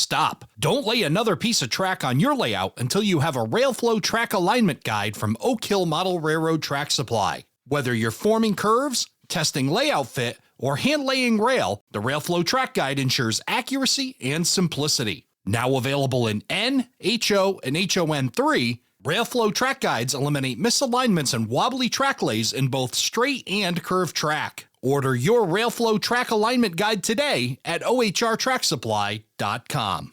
stop. Don't lay another piece of track on your layout until you have a RailFlow track alignment guide from Oak Hill Model Railroad Track Supply. Whether you're forming curves, testing layout fit, or hand-laying rail, the RailFlow Track Guide ensures accuracy and simplicity. Now available in N, HO, and HON3, RailFlow Track Guides eliminate misalignments and wobbly track lays in both straight and curved track. Order your RailFlow Track Alignment Guide today at ohrtracksupply.com.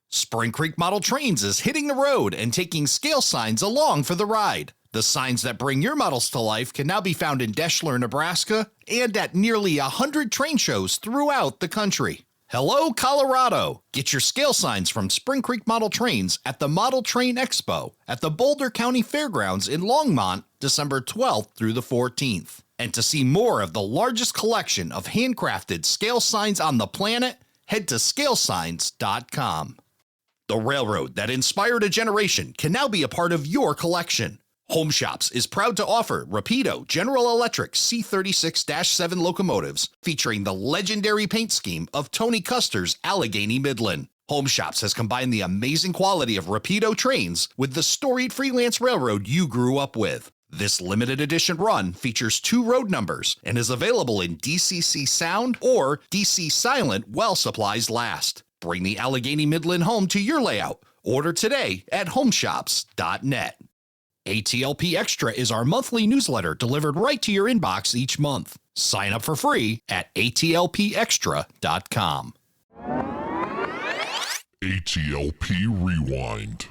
Spring Creek Model Trains is hitting the road and taking scale signs along for the ride. The signs that bring your models to life can now be found in Deschler, Nebraska, and at nearly 100 train shows throughout the country. Hello, Colorado! Get your scale signs from Spring Creek Model Trains at the Model Train Expo at the Boulder County Fairgrounds in Longmont, December 12th through the 14th. And to see more of the largest collection of handcrafted scale signs on the planet, head to scalesigns.com. The railroad that inspired a generation can now be a part of your collection. Home Shops is proud to offer Rapido General Electric C36-7 locomotives featuring the legendary paint scheme of Tony Custer's Allegheny Midland. Home Shops has combined the amazing quality of Rapido trains with the storied freelance railroad you grew up with. This limited edition run features 2 road numbers and is available in DCC Sound or DC Silent while supplies last. Bring the Allegheny Midland home to your layout. Order today at homeshops.net. ATLP Extra is our monthly newsletter delivered right to your inbox each month. Sign up for free at atlpextra.com. ATLP Rewind.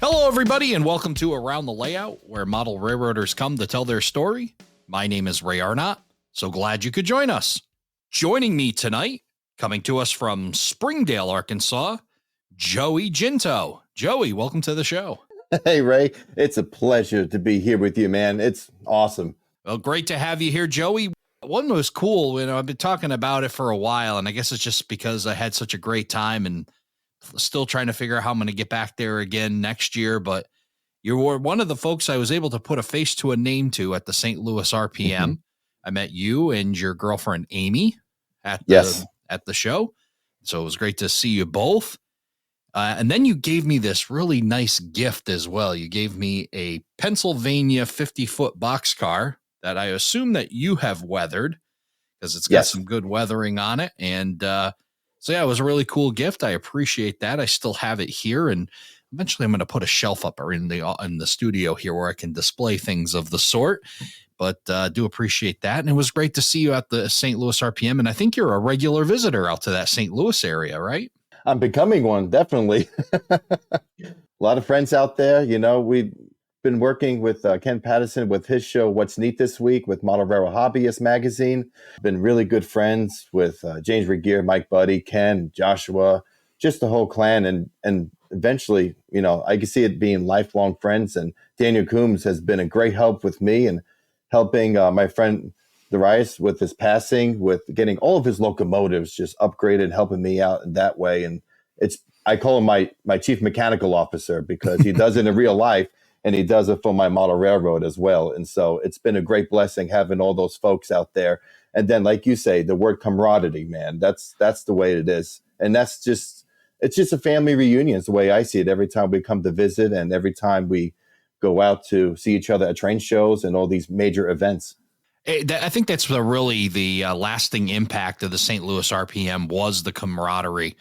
Hello, everybody, and welcome to Around the Layout, where model railroaders come to tell their story. My name is Ray Arnott, so glad you could join us. Joining me tonight, coming to us from Springdale, Arkansas, Joey Giunto. Joey, welcome to the show. Hey, Ray. It's a pleasure to be here with you, man. It's awesome. Well, great to have you here, Joey. One was cool. I've been talking about it for a while, and I guess it's just because I had such a great time and still trying to figure out how I'm going to get back there again next year. But you were one of the folks I was able to put a face to a name to at the St. Louis RPM. Mm-hmm. I met you and your girlfriend, Amy, at the show. So it was great to see you both. And then you gave me this really nice gift as well. You gave me a Pennsylvania 50-foot boxcar that I assume that you have weathered because it's got some good weathering on it. And, so yeah, it was a really cool gift. I appreciate that. I still have it here, and eventually I'm going to put a shelf up in the studio here where I can display things of the sort. But do appreciate that, and it was great to see you at the St. Louis RPM. And I think you're a regular visitor out to that St. Louis area, right? I'm becoming one, definitely. A lot of friends out there. You know, we've been working with Ken Patterson with his show, What's Neat This Week, with Model Railroad Hobbyist magazine. Been really good friends with James Regier, Mike Buddy, Ken, Joshua, just the whole clan. And eventually, you know, I can see it being lifelong friends. And Daniel Coombs has been a great help with me and helping my friend Darius with his passing, with getting all of his locomotives just upgraded, helping me out in that way. And I call him my chief mechanical officer because he does it in real life. And he does it for my model railroad as well. And so it's been a great blessing having all those folks out there. And then, like you say, the word camaraderie, man, that's the way it is. And it's just a family reunion. It's the way I see it every time we come to visit and every time we go out to see each other at train shows and all these major events. I think that's really the lasting impact of the St. Louis RPM was the camaraderie.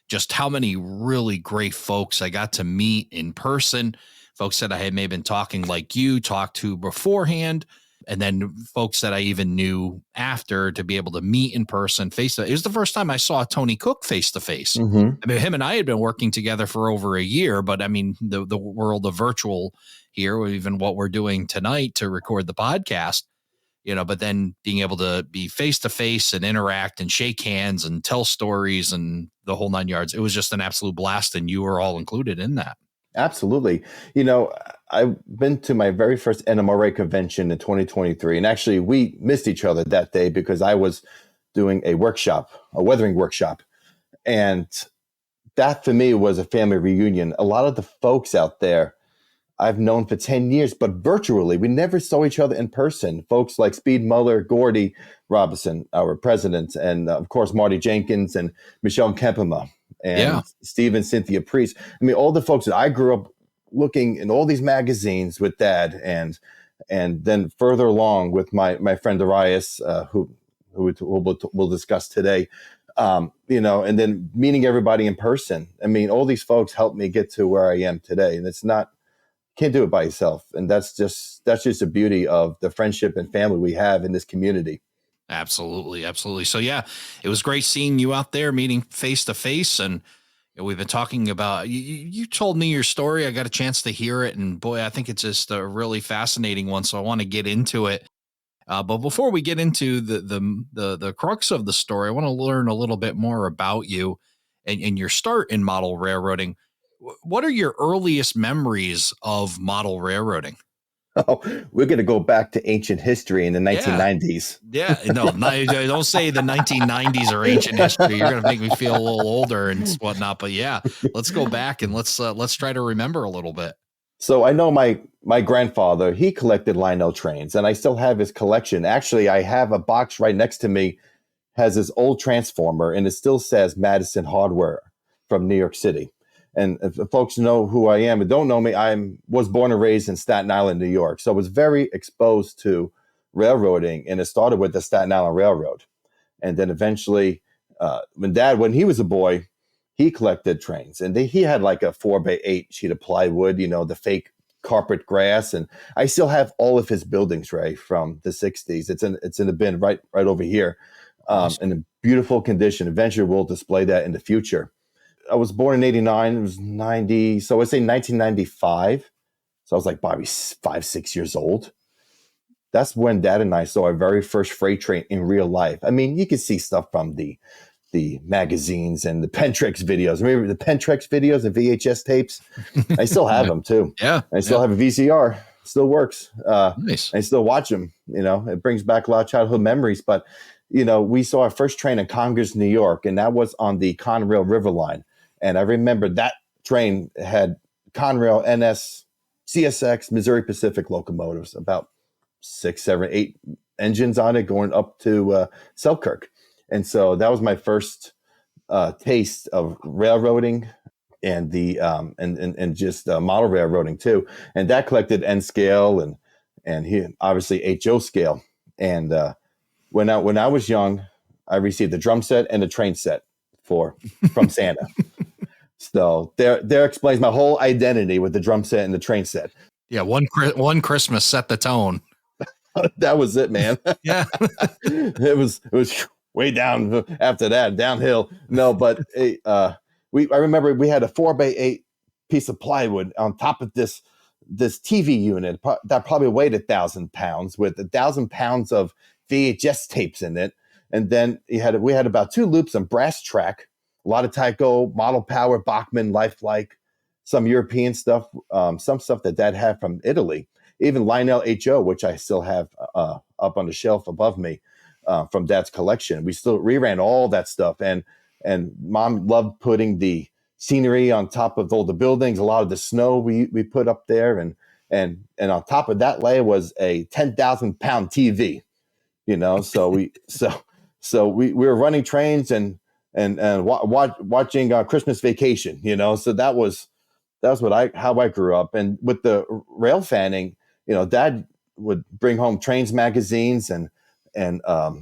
Just how many really great folks I got to meet in person. Folks that I had maybe been talking like you talked to beforehand, and then folks that I even knew after to be able to meet in person face to face. It was the first time I saw Tony Cook face to face. I mean, him and I had been working together for over a year, but I mean, the world of virtual here, even what we're doing tonight to record the podcast, you know, but then being able to be face to face and interact and shake hands and tell stories and the whole 9 yards. It was just an absolute blast. And you were all included in that. Absolutely. You know, I've been to my very first NMRA convention in 2023. And actually, we missed each other that day because I was doing a weathering workshop. And that for me was a family reunion. A lot of the folks out there I've known for 10 years, but virtually. We never saw each other in person. Folks like Speed Muller, Gordy Robinson, our president, and of course, Marty Jenkins and Michelle Kempema Yeah. and Steve and Cynthia Priest. I mean, all the folks that I grew up looking in all these magazines with Dad, and then further along with my friend Arias, who we'll discuss today. And then meeting everybody in person. I mean, all these folks helped me get to where I am today, and it's not, can't do it by yourself. And that's just the beauty of the friendship and family we have in this community. Absolutely. Absolutely. So yeah, it was great seeing you out there, meeting face to face. And we've been talking about, you told me your story. I got a chance to hear it, and boy, I think it's just a really fascinating one. So I want to get into it. But before we get into the crux of the story, I want to learn a little bit more about you and your start in model railroading. What are your earliest memories of model railroading? Oh, we're going to go back to ancient history in the Yeah. 1990s. Yeah, no, don't say the 1990s are ancient history. You're going to make me feel a little older and whatnot. But yeah, let's go back and let's try to remember a little bit. So I know my grandfather, he collected Lionel trains, and I still have his collection. Actually, I have a box right next to me, has this old transformer, and it still says Madison Hardware from New York City. And if folks know who I am and don't know me, I was born and raised in Staten Island, New York. So I was very exposed to railroading, and it started with the Staten Island Railroad. And then eventually, when he was a boy, he collected trains, and he had like a 4x8 sheet of plywood, the fake carpet grass. And I still have all of his buildings, Ray, from the 60s. It's in a bin right over here, Awesome. in a beautiful condition. Eventually, we'll display that in the future. I was born in 89. It was 90. So I say 1995. So I was like probably 5, 6 years old. That's when Dad and I saw our very first freight train in real life. I mean, you can see stuff from the magazines and the Pentrex videos. Remember the Pentrex videos and VHS tapes? I still have them too. Yeah. I still have a VCR. Still works. Nice. I still watch them. It brings back a lot of childhood memories. But, we saw our first train in Congers, New York, and that was on the Conrail River line. And I remember that train had Conrail, NS, CSX, Missouri Pacific locomotives, about 6, 7, 8 engines on it going up to Selkirk. And so that was my first taste of railroading and the and just model railroading too. And that collected N scale and he obviously HO scale. And when I was young, I received the drum set and the train set from Santa. So there explains my whole identity with the drum set and the train set. Yeah, one Christmas set the tone. That was it, man. Yeah. it was way down after that, downhill. No, but I remember we had a 4x8 piece of plywood on top of this TV unit that probably weighed 1,000 pounds with 1,000 pounds of VHS tapes in it. And then we had about 2 loops on brass track, a lot of Tyco, Model Power, Bachmann, Lifelike, some European stuff, some stuff that Dad had from Italy, even Lionel HO, which I still have up on the shelf above me from Dad's collection. We still reran all that stuff. And Mom loved putting the scenery on top of all the buildings, a lot of the snow we put up there. And on top of that layer was a 10,000 pound TV, so we were running trains and watching Christmas Vacation, so that was how I grew up. And with the rail fanning, Dad would bring home Trains magazines and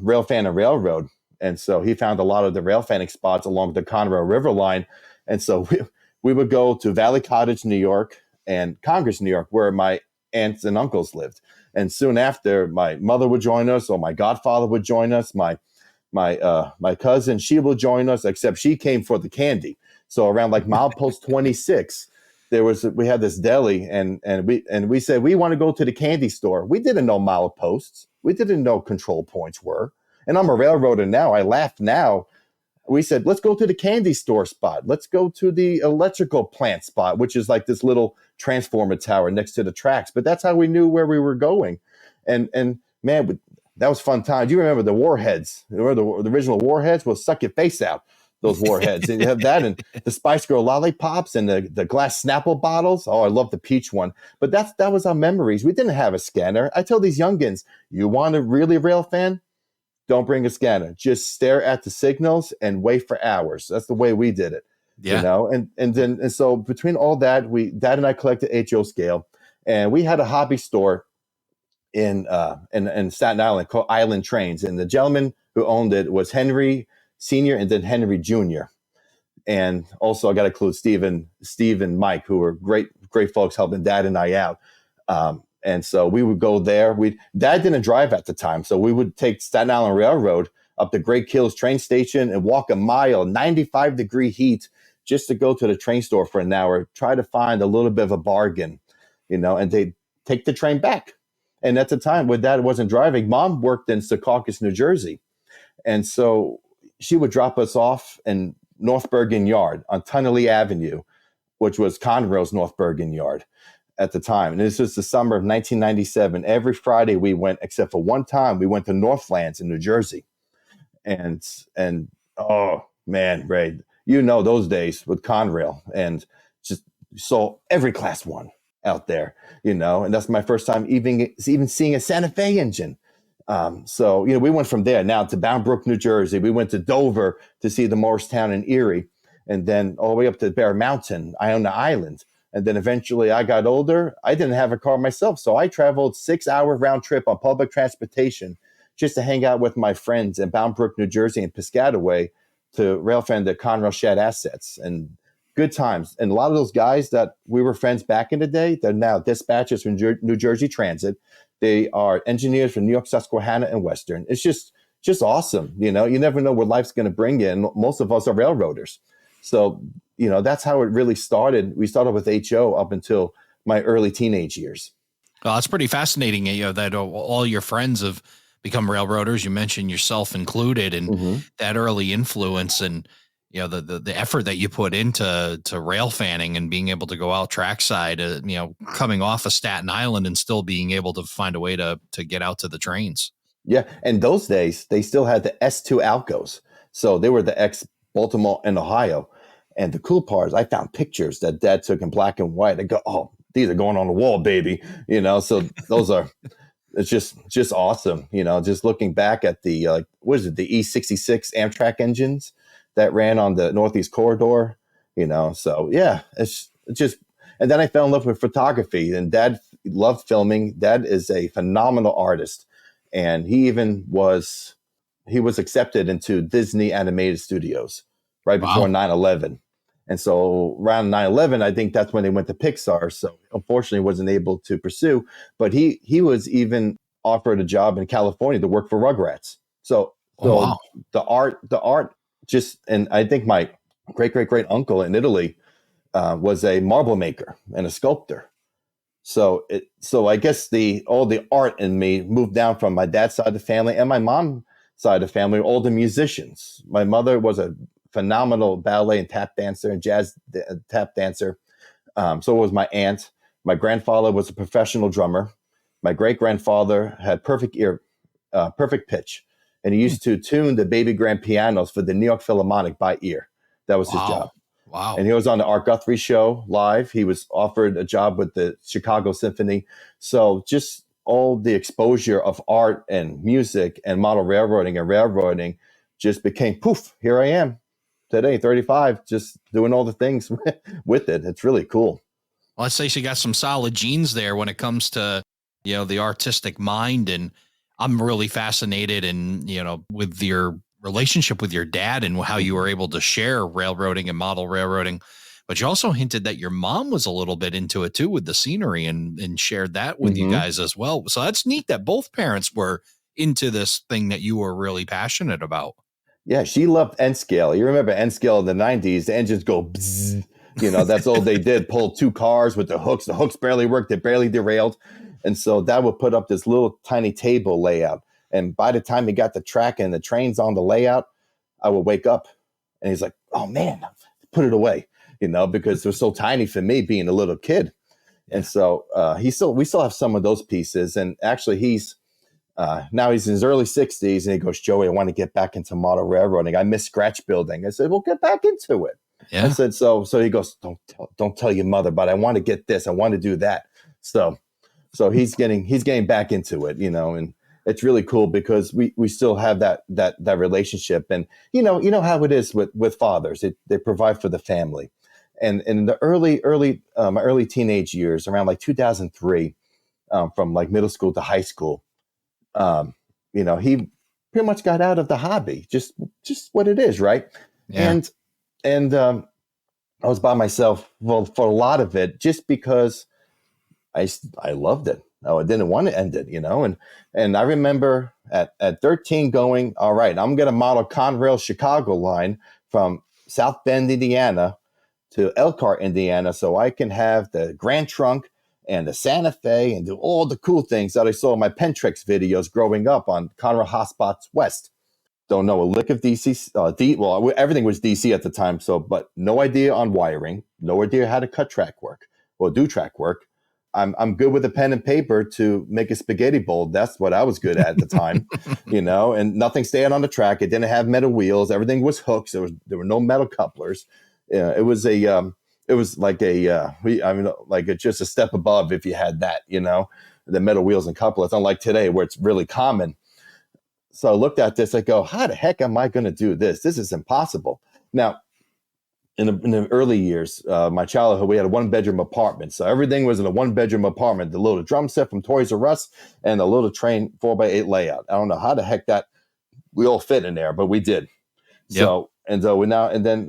Rail Fan and Railroad, and so he found a lot of the rail fanning spots along the Conrail River line, and so we would go to Valley Cottage, New York, and Congers, New York, where my aunts and uncles lived. And soon after, my mother would join us, or my godfather would join us. My cousin, she will join us, except she came for the candy. So around like milepost 26, we had this deli, and we said we want to go to the candy store. We didn't know mileposts. We didn't know control points were. And I'm a railroader now. I laugh now. We said, let's go to the candy store spot. Let's go to the electrical plant spot, which is like this little transformer tower next to the tracks. But that's how we knew where we were going. And man, that was fun time. Do you remember the warheads? Remember the original warheads? Well, suck your face out. those warheads. And you have that and the Spice Girl lollipops and the glass Snapple bottles. Oh, I love the peach one. But that was our memories. We didn't have a scanner. I tell these youngins, you want a really rail fan? Don't bring a scanner. Just stare at the signals and wait for hours. That's the way we did it. Yeah. You know, and so between all that, Dad and I collected HO scale, and we had a hobby store in Staten Island called Island Trains, and the gentleman who owned it was Henry Senior and then Henry Junior, and also I got to include Steve and Mike, who were great folks helping Dad and I out. And so we would go there. Dad didn't drive at the time, so we would take Staten Island Railroad up to Great Kills train station and walk a mile, 95-degree heat, just to go to the train store for an hour, try to find a little bit of a bargain, you know, and they'd take the train back. And at the time when Dad wasn't driving, Mom worked in Secaucus, New Jersey. And so she would drop us off in North Bergen Yard on Tunnelly Avenue, which was Conrail's North Bergen Yard at the time. And this was the summer of 1997. Every Friday we went, except for one time, we went to Northlands in New Jersey. And oh, man, Ray, you know those days with Conrail, and just saw every Class 1 out there, you know, and that's my first time even seeing a Santa Fe engine. So, you know, we went from there now to Bound Brook, New Jersey. We went to Dover to see the Morristown and Erie, and then all the way up to Bear Mountain, Iona Island. And then eventually I got older. I didn't have a car myself, so I traveled 6-hour round trip on public transportation just to hang out with my friends in Bound Brook, New Jersey and Piscataway to railfan the Conrail shed assets, and good times. And a lot of those guys that we were friends back in the day, they're now dispatchers from New Jersey Transit. They are engineers from New York Susquehanna and Western. It's just awesome. You know, you never know what life's going to bring you. And most of us are railroaders. So, you know, that's how it really started. We started with HO up until my early teenage years. Well, it's pretty fascinating, you know, that all your friends have become railroaders. You mentioned yourself included, and that early influence, and you know the effort that you put into rail fanning and being able to go out trackside, you know, coming off of Staten Island and still being able to find a way to get out to the trains. Yeah, and those days they still had the S2 Alcos, so they were the ex Baltimore and Ohio. And the cool part is I found pictures that Dad took in black and white. I go, oh, these are going on the wall, baby. You know, so those are. It's just awesome, you know, just looking back at the, what is it, the E66 Amtrak engines that ran on the Northeast Corridor, you know. So, yeah, it's just, and then I fell in love with photography, and Dad loved filming. Dad is a phenomenal artist, and he was accepted into Disney Animated Studios right before 9/11. And so around 9/11, I think that's when they went to Pixar. So unfortunately wasn't able to pursue, but he was even offered a job in California to work for Rugrats. So the art just, and I think my great uncle in Italy was a marble maker and a sculptor. So I guess all the art in me moved down from my dad's side of the family, and my mom's side of the family, all the musicians. My mother was a phenomenal ballet and tap dancer and jazz tap dancer. So was my aunt. My grandfather was a professional drummer. My great-grandfather had perfect ear, perfect pitch. And he used to tune the baby grand pianos for the New York Philharmonic by ear. That was his job. Wow. And he was on the Art Guthrie show live. He was offered a job with the Chicago Symphony. So just all the exposure of art and music and model railroading just became, poof, here I am. Today, 35, just doing all the things with it. It's really cool. Well, I'd say she got some solid genes there when it comes to, you know, the artistic mind. And I'm really fascinated in, you know, with your relationship with your dad and how you were able to share railroading and model railroading. But you also hinted that your mom was a little bit into it too with the scenery and shared that with you guys as well. So that's neat that both parents were into this thing that you were really passionate about. Yeah, she loved N scale. You remember N scale in the 90s, the engines go bzzz. You know, that's all they did, pull two cars with the hooks. The hooks barely worked, they barely derailed. And so Dad would put up this little tiny table layout. And by the time he got the track and the trains on the layout, I would wake up and he's like, oh man, put it away, you know, because it was so tiny for me being a little kid. And so we still have some of those pieces. And actually Now he's in his early 60s, and he goes, Joey, I want to get back into model railroading. I miss scratch building. I said, well, get back into it. Yeah. I said, so he goes, don't tell your mother, but I want to get this. I want to do that. So he's getting back into it, and it's really cool because we still have that relationship. And, you know how it is with fathers. They provide for the family. And in the my early teenage years, around like 2003, from like middle school to high school, he pretty much got out of the hobby, just what it is, right? Yeah. And I was by myself for a lot of it, just because I loved it. Oh, I didn't want to end it, and I remember at 13 going, all right, I'm going to model Conrail Chicago line from South Bend, Indiana to Elkhart, Indiana, so I can have the Grand Trunk and the Santa Fe and do all the cool things that I saw in my Pentrix videos growing up on Conrail Hotspots West. Don't know a lick of DC. Well, everything was DC at the time, but no idea on wiring, no idea how to cut track work or do track work. I'm good with a pen and paper to make a spaghetti bowl. That's what I was good at the time, and nothing stayed on the track. It didn't have metal wheels. Everything was hooks. There were no metal couplers. It was just a step above if you had that, the metal wheels and couplers, unlike today where it's really common. So I looked at this, I go, how the heck am I going to do this? This is impossible. Now, in the early years, my childhood, we had a 1-bedroom apartment. So everything was in a 1-bedroom apartment, the little drum set from Toys R Us and the little train 4x8 layout. I don't know how the heck we all fit in there, but we did. Yep. Then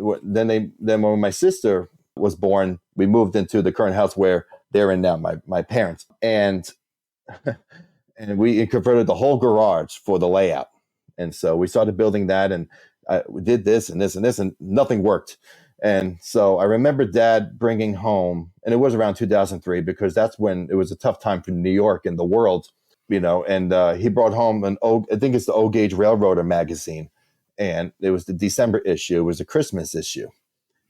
when my sister was born, we moved into the current house where they're in now, my parents. And we converted the whole garage for the layout. And so we started building that, and we did this and this and this, and nothing worked. And so I remember Dad bringing home, and it was around 2003, because that's when it was a tough time for New York and the world, and he brought home I think it's the O Gauge Railroader magazine. And it was the December issue. It was a Christmas issue.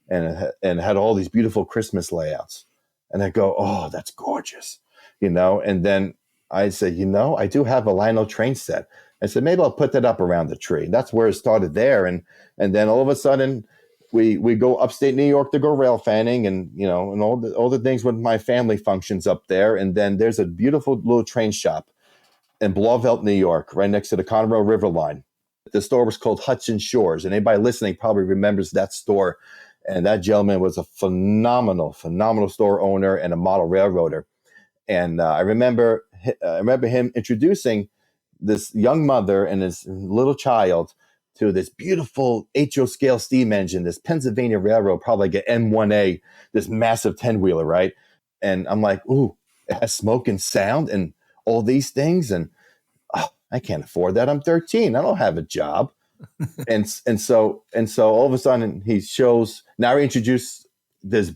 And it had all these beautiful Christmas layouts. And I go, oh, that's gorgeous, And then I said, I do have a Lionel train set. I said, maybe I'll put that up around the tree. That's where it started there. And then all of a sudden, we go upstate New York to go rail fanning, and and all the things with my family functions up there. And then there's a beautiful little train shop in Blauvelt, New York, right next to the Conrail River line. The store was called Hudson Shores, and anybody listening probably remembers that store. And that gentleman was a phenomenal store owner and a model railroader. And I remember him introducing this young mother and his little child to this beautiful HO scale steam engine, this Pennsylvania Railroad, probably like an M1A, this massive 10-wheeler, right? And I'm like, ooh, it has smoke and sound and all these things. And I can't afford that. I'm 13. I don't have a job. and so all of a sudden he introduced this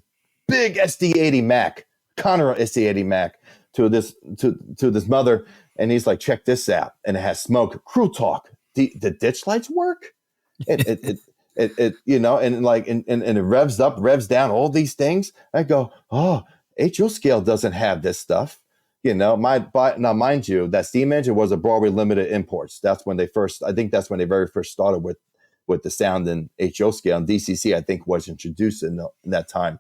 big SD80 Mac, Conrail SD80 Mac to this mother. And he's like, check this out. And it has smoke, crew talk. The ditch lights work. It it revs up, revs down, all these things. I go, oh, HO scale doesn't have this stuff. Now, mind you, that steam engine was a Broadway Limited Imports. That's when they very first started with the sound in HO scale. And DCC, I think, was introduced in that time.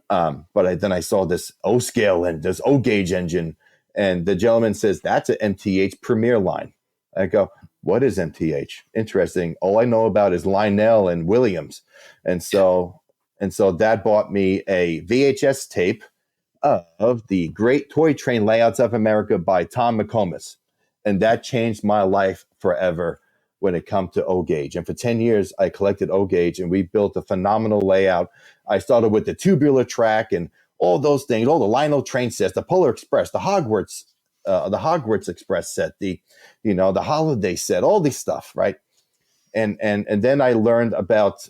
But then I saw this O scale and this O gauge engine, and the gentleman says, that's an MTH Premier line. I go, what is MTH? Interesting. All I know about is Lionel and Williams. And so Dad bought me a VHS tape of the Great Toy Train Layouts of America by Tom McComas. And that changed my life forever when it comes to O gauge. And for 10 years, I collected O gauge, and we built a phenomenal layout. I started with the tubular track and all those things, all the Lionel train sets, the Polar Express, the Hogwarts Express set, the Holiday set, all this stuff, right? And then I learned about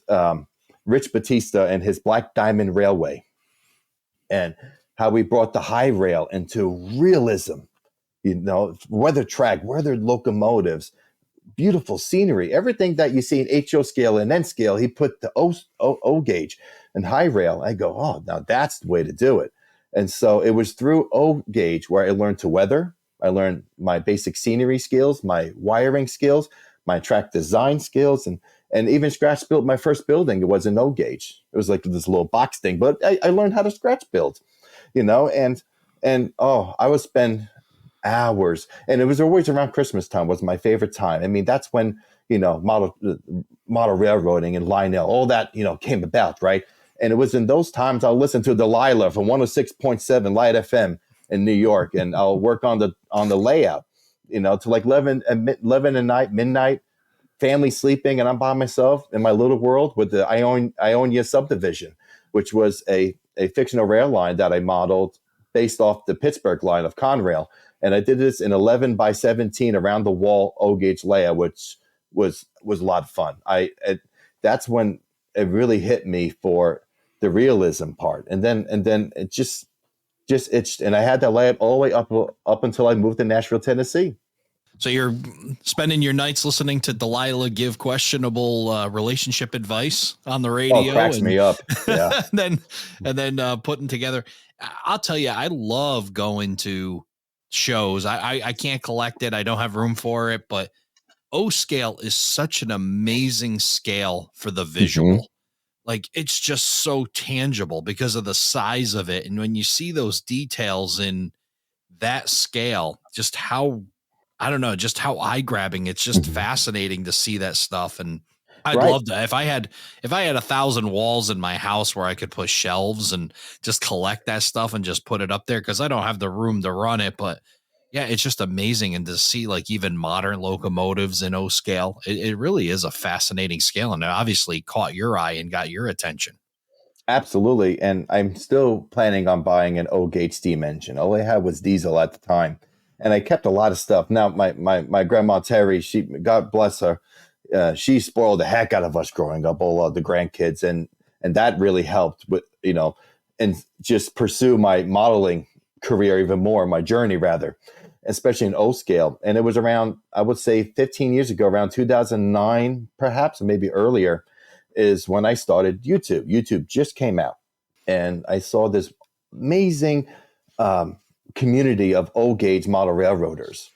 Rich Batista and his Black Diamond Railway, and how we brought the high rail into realism, weather track, weather locomotives, beautiful scenery, everything that you see in HO scale and N scale. He put the O gauge and high rail. I go, oh, now that's the way to do it. And so it was through O gauge where I learned to weather. I learned my basic scenery skills, my wiring skills, my track design skills, and even scratch built my first building. It was an O gauge. It was like this little box thing, but I learned how to scratch build, and I would spend hours, and it was always around Christmas time was my favorite time. I mean, that's when model railroading and Lionel, all that came about, right? And it was in those times I'll listen to Delilah from 106.7 Light FM in New York, and I'll work on the layout, to like 11 at night, midnight, family sleeping, and I'm by myself in my little world with the Ionia subdivision, which was a fictional rail line that I modeled based off the Pittsburgh line of Conrail. And I did this in 11 by 17 around the wall O gauge layout, which was a lot of fun. That's when it really hit me for the realism part, and then it just itched, and I had that layout all the way up until I moved to Nashville, Tennessee. So you're spending your nights listening to Delilah give questionable relationship advice on the radio. Oh, it cracks me up. Yeah. and then putting together. I'll tell you, I love going to shows. I can't collect it. I don't have room for it, but O scale is such an amazing scale for the visual. Mm-hmm. Like, it's just so tangible because of the size of it. And when you see those details in that scale, just how eye grabbing, it's just fascinating to see that stuff. And I'd love to, if I had 1,000 walls in my house where I could put shelves and just collect that stuff and just put it up there, because I don't have the room to run it. But yeah, it's just amazing. And to see like even modern locomotives in O scale, it really is a fascinating scale, and it obviously caught your eye and got your attention. Absolutely. And I'm still planning on buying an O gauge steam engine. All I had was diesel at the time, and I kept a lot of stuff. Now my grandma Terry, she, God bless her, she spoiled the heck out of us growing up, all of the grandkids, and that really helped with and just pursue my modeling career even more, my journey rather, especially in O scale. And it was around, I would say 15 years ago, around 2009, perhaps, maybe earlier, is when I started YouTube. YouTube just came out, and I saw this amazing community of O gauge model railroaders.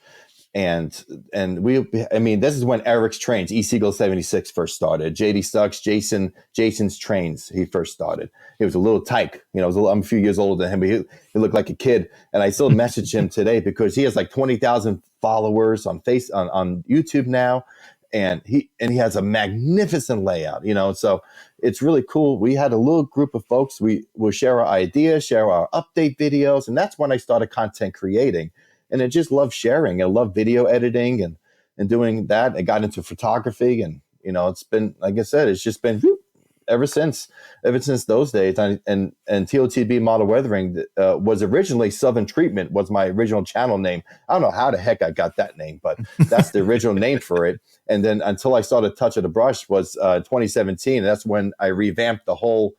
And this is when Eric's trains, E Seagull 76 first started. JD Stucks, Jason's trains, he first started. He was a little tyke, I'm a few years older than him, but he looked like a kid. And I still message him today because he has like 20,000 followers on YouTube now. And he has a magnificent layout, so it's really cool. We had a little group of folks. We will share our ideas, share our update videos. And that's when I started content creating. And I just love sharing. I love video editing and doing that. I got into photography, and it's been, like I said, it's just been ever since those days. And TOTB Model Weathering was originally Southern Treatment, was my original channel name. I don't know how the heck I got that name, but that's the original name for it. And then until I started Touch of the Brush was 2017. That's when I revamped the whole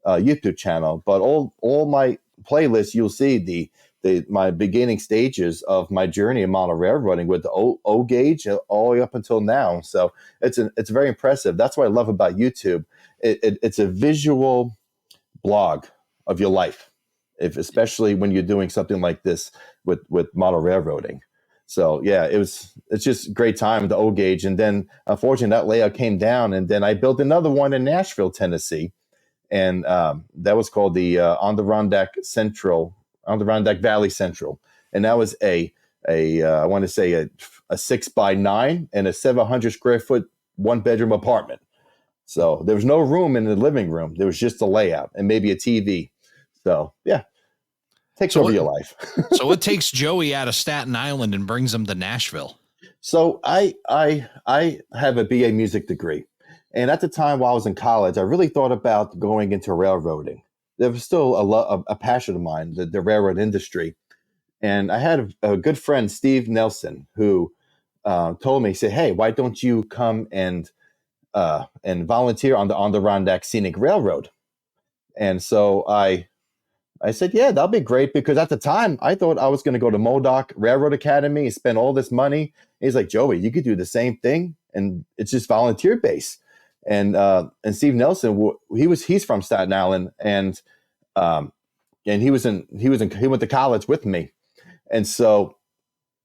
YouTube channel. But all my playlists, you'll see my beginning stages of my journey in model railroading with the O gauge all the way up until now. So it's very impressive. That's what I love about YouTube. It's a visual blog of your life, especially when you're doing something like this with model railroading. So yeah, it's just a great time, the O gauge. And then unfortunately that layout came down, and then I built another one in Nashville, Tennessee. And that was called the Adirondack Valley Central. And that was I want to say a 6x9 and a 700 square foot 1-bedroom apartment. So there was no room in the living room. There was just a layout and maybe a TV. So yeah, takes over your life. So what takes Joey out of Staten Island and brings him to Nashville? So I have a BA music degree. And at the time while I was in college, I really thought about going into railroading. There was still a passion of mine, the railroad industry. And I had a good friend, Steve Nelson, who told me, say, hey, why don't you come and volunteer on the Adirondack Scenic Railroad? And so I said, yeah, that'll be great, because at the time I thought I was going to go to Modoc Railroad Academy and spend all this money. And he's like, Joey, you could do the same thing, and it's just volunteer based. And Steve Nelson, he's from Staten Island, and he went to college with me, and so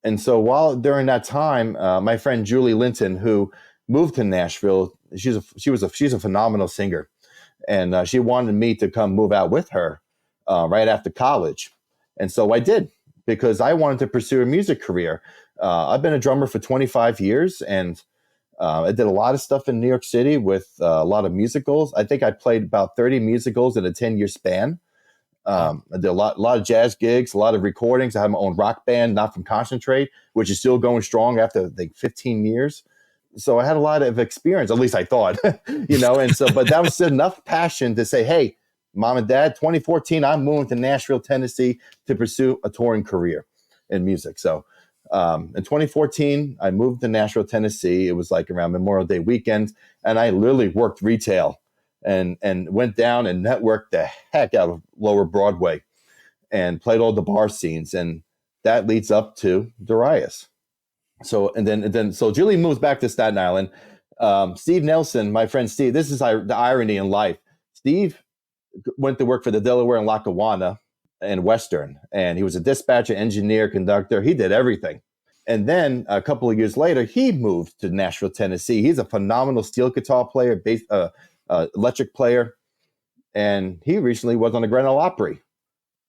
And so while during that time, my friend Julie Linton, who moved to Nashville, she's a phenomenal singer, and she wanted me to come move out with her right after college, and so I did because I wanted to pursue a music career. I've been a drummer for 25 years, and I did a lot of stuff in New York City with a lot of musicals. I think I played about 30 musicals in a 10-year span. I did a lot of jazz gigs, a lot of recordings. I have my own rock band, Not From Concentrate, which is still going strong after I think 15 years. So I had a lot of experience, at least I thought, and so, but that was enough passion to say, hey, mom and dad, 2014, I'm moving to Nashville, Tennessee to pursue a touring career in music. So in 2014, I moved to Nashville, Tennessee. It was like around Memorial Day weekend, and I literally worked retail and went down and networked the heck out of Lower Broadway and played all the bar scenes. And that leads up to Darius. So, and then Julie moves back to Staten Island. Steve Nelson, my friend Steve, this is the irony in life. Steve went to work for the Delaware and Lackawanna and Western, and he was a dispatcher, engineer, conductor. He did everything. And then a couple of years later, he moved to Nashville, Tennessee. He's a phenomenal steel guitar player, bass, electric player, and he recently was on the Grand Ole Opry.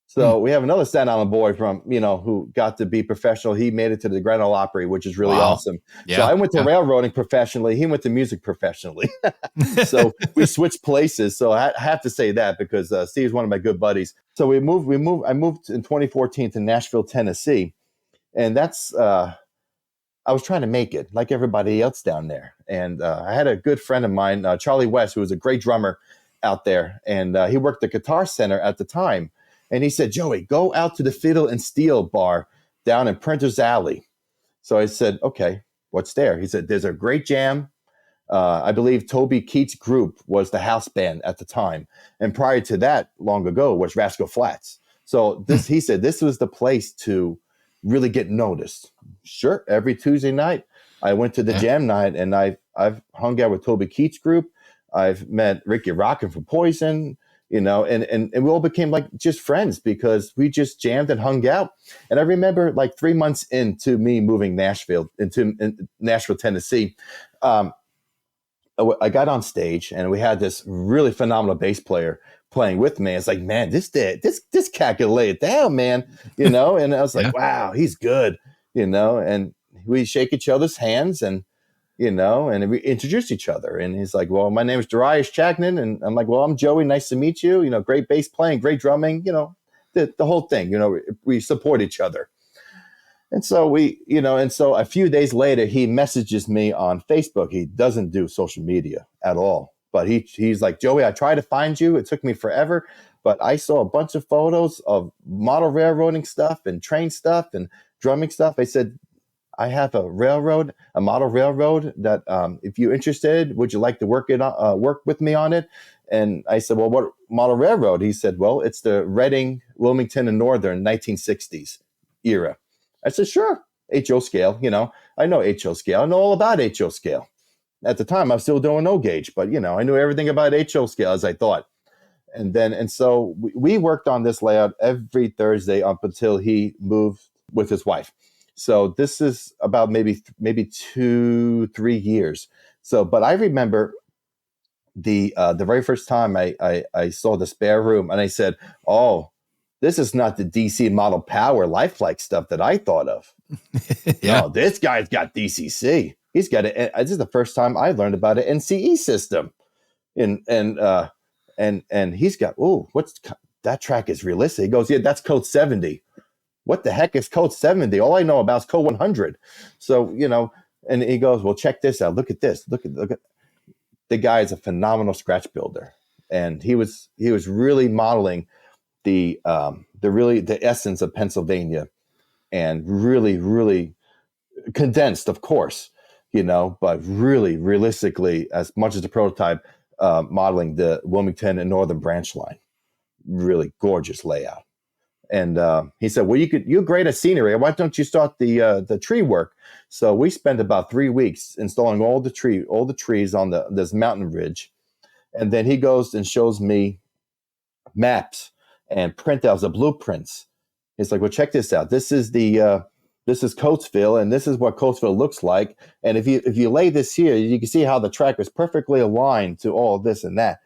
So we have another Staten Island boy from, who got to be professional. He made it to the Grand Ole Opry, which is really awesome. Yeah, so I went to railroading professionally. He went to music professionally. So we switched places. So I have to say that because Steve's one of my good buddies. So I moved in 2014 to Nashville, Tennessee. And that's, I was trying to make it like everybody else down there. And I had a good friend of mine, Charlie West, who was a great drummer out there. And he worked the Guitar Center at the time. And he said, Joey, go out to the Fiddle and Steel bar down in Printer's Alley. So I said, okay, what's there? He said, there's a great jam. I believe Toby Keith's group was the house band at the time. And prior to that, long ago, was Rascal Flatts. So he said, this was the place to really get noticed. Sure. Every Tuesday night, I went to the jam night, and I've hung out with Toby Keith's group. I've met Ricky Rockin from Poison. And we all became like just friends because we just jammed and hung out. And I remember like 3 months into me moving into Nashville, Tennessee, I got on stage and we had this really phenomenal bass player playing with me. It's like, man, this cat can lay it down, man. And I was like, wow, he's good, and we shake each other's hands and we introduced each other. And he's like, well, my name is Darius Chagnon. And I'm like, well, I'm Joey. Nice to meet you. Great bass playing, great drumming, the whole thing, we support each other. And so so a few days later, he messages me on Facebook. He doesn't do social media at all, but he's like, Joey, I tried to find you. It took me forever, but I saw a bunch of photos of model railroading stuff and train stuff and drumming stuff. I said, I have a model railroad that if you're interested, would you like to work with me on it? And I said, well, what model railroad? He said, well, it's the Reading, Wilmington, and Northern 1960s era. I said, sure. HO scale, I know HO scale. I know all about HO scale. At the time, I was still doing no gauge, but, I knew everything about HO scale as I thought. And so we worked on this layout every Thursday up until he moved with his wife. So this is about maybe 2-3 years. So, but I remember the very first time I saw the spare room, and I said, "Oh, this is not the DC model power lifelike stuff that I thought of. No, this guy's got DCC. He's got it. This is the first time I learned about an NCE system, and he's got that track is realistic." He goes, "Yeah, that's code 70." What the heck is code 70? All I know about is code 100. So, and he goes, well, check this out. Look at this. Look at the guy is a phenomenal scratch builder. And he was really modeling the essence of Pennsylvania, and really, really condensed, of course, but really realistically, as much as the prototype, modeling the Wilmington and Northern branch line. Really gorgeous layout. And he said, well, you're great at scenery. Why don't you start the tree work? So we spent about 3 weeks installing all the trees on this mountain ridge. And then he goes and shows me maps and printouts of blueprints. He's like, well, check this out. This is the this is Coatesville, and this is what Coatesville looks like. And if you lay this here, you can see how the track is perfectly aligned to all of this and that.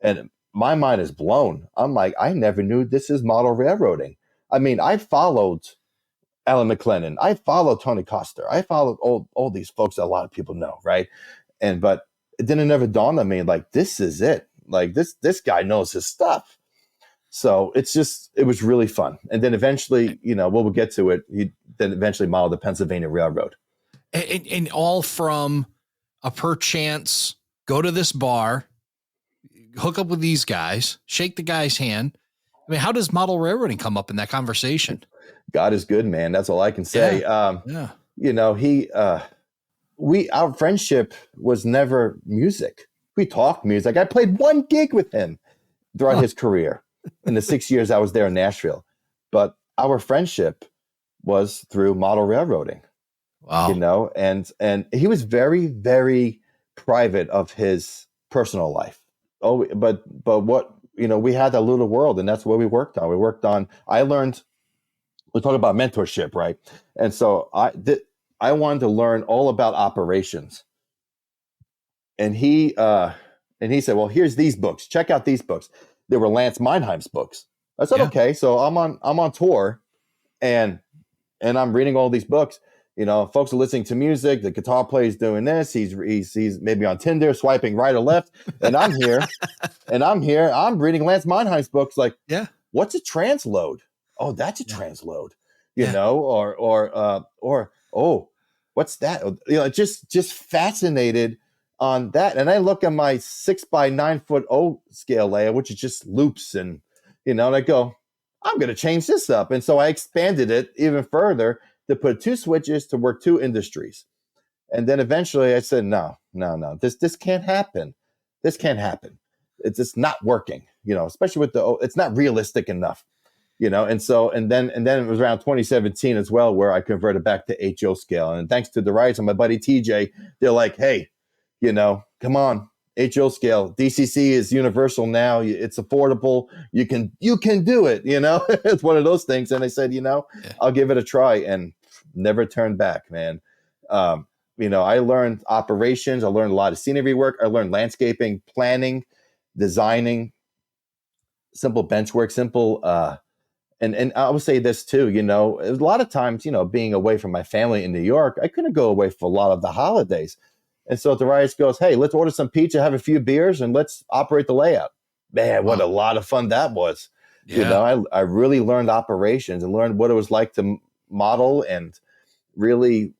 And my mind is blown. I'm like, I never knew this is model railroading. I mean, I followed Alan McLennan. I followed Tony Coster. I followed all these folks that a lot of people know, right? But it didn't ever dawn on me, like, this is it. Like, this guy knows his stuff. So it was really fun. And then eventually, we'll get to it. He then eventually modeled the Pennsylvania Railroad. And all from a perchance, go to this bar, hook up with these guys, shake the guy's hand. I mean, how does model railroading come up in that conversation? God is good, man. That's all I can say. Our friendship was never music. We talked music. I played one gig with him throughout his career in the 6 years I was there in Nashville. But our friendship was through model railroading. Wow. And he was very, very private of his personal life. Oh, but what, we had that little world, and that's what we worked on. I learned, we talk about mentorship, right? And so I wanted to learn all about operations. And he said, well, here's these books. Check out these books. They were Lance Meinheim's books. I said, okay. So I'm on tour, and I'm reading all these books. Folks are listening to music. The guitar player is doing this. He's maybe on Tinder, swiping right or left. And I'm here, I'm reading Lance Meinheim's books. Like, what's a transload? Oh, that's a transload. Or oh, what's that? Just fascinated on that. And I look at my 6x9 foot O scale layer, which is just loops, and and I go, I'm going to change this up. And so I expanded it even further to put 2 switches to work 2 industries. And then eventually I said, no, this can't happen. This can't happen. It's just not working, especially with it's not realistic enough, and then it was around 2017 as well, where I converted back to HO scale. And thanks to the rise of my buddy TJ, they're like, hey, come on, HO scale. DCC is universal now. It's affordable. You can do it. It's one of those things. And I said, I'll give it a try, and never turned back, man. I learned operations. I learned a lot of scenery work. I learned landscaping, planning, designing, simple bench work, simple. And I will say this too, a lot of times, being away from my family in New York, I couldn't go away for a lot of the holidays. And so Darius goes, hey, let's order some pizza, have a few beers, and let's operate the layout. Man, what a lot of fun that was. Yeah. I really learned operations and learned what it was like to model, and really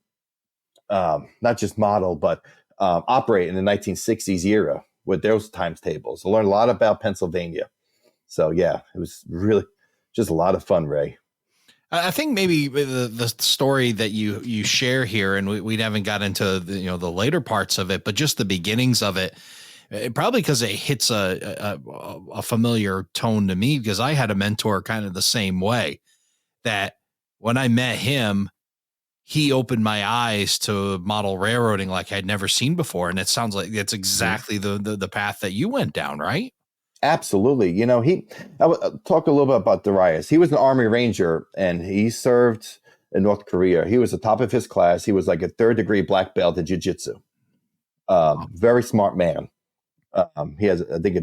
not just model, but operate in the 1960s era with those times tables. I learned a lot about Pennsylvania. So, yeah, it was really just a lot of fun, Ray. I think maybe the story that you share here, and we haven't got into the later parts of it, but just the beginnings of it, probably because it hits a familiar tone to me, because I had a mentor kind of the same way, that when I met him, he opened my eyes to model railroading like I'd never seen before. And it sounds like it's exactly the path that you went down, right? Absolutely. I'll talk a little bit about Darius. He was an Army Ranger, and he served in North Korea. He was the top of his class. He was like a 3rd degree black belt in jiu-jitsu. Very smart man. He has, I think, a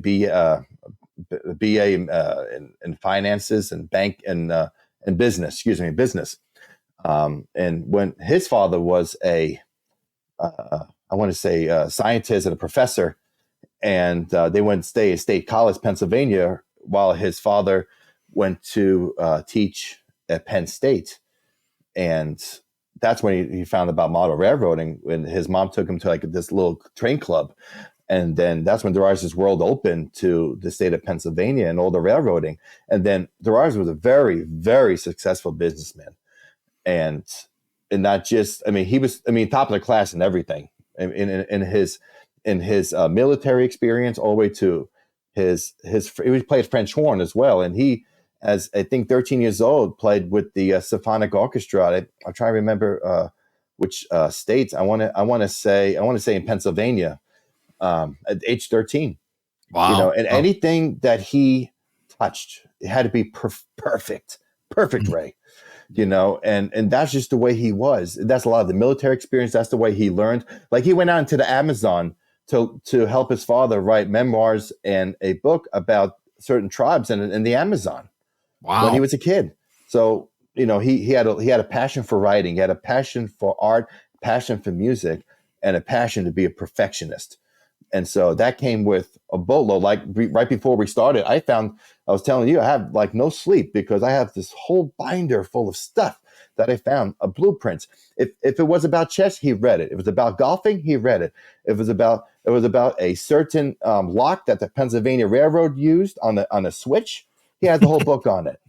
BA in finances and bank and business. Business. And when his father was a scientist and a professor, and they went to stay at State College, Pennsylvania, while his father went to teach at Penn State. And that's when he found about model railroading, when his mom took him to like this little train club. And then that's when Darius' world opened to the state of Pennsylvania and all the railroading. And then Darius was a very, very successful businessman. And not just, he was, top of the class in everything. In his military experience, all the way to he played French horn as well. And he, as I think 13 years old, played with the symphonic orchestra. I'm trying to remember which states. I want to say in Pennsylvania at age 13. Wow. And anything that he touched, it had to be perfect, Ray. and that's just the way he was. That's a lot of the military experience. That's the way he learned. Like he went out into the Amazon to help his father write memoirs and a book about certain tribes in the Amazon when he Wow. was a kid. So, he had a passion for writing, he had a passion for art, passion for music, and a passion to be a perfectionist. And so that came with a boatload. Like right before we started, I was telling you, I have like no sleep because I have this whole binder full of stuff that I found, blueprints. If it was about chess, he read it. If it was about golfing, he read it. If it was about a certain lock that the Pennsylvania Railroad used on a switch, he had the whole book on it.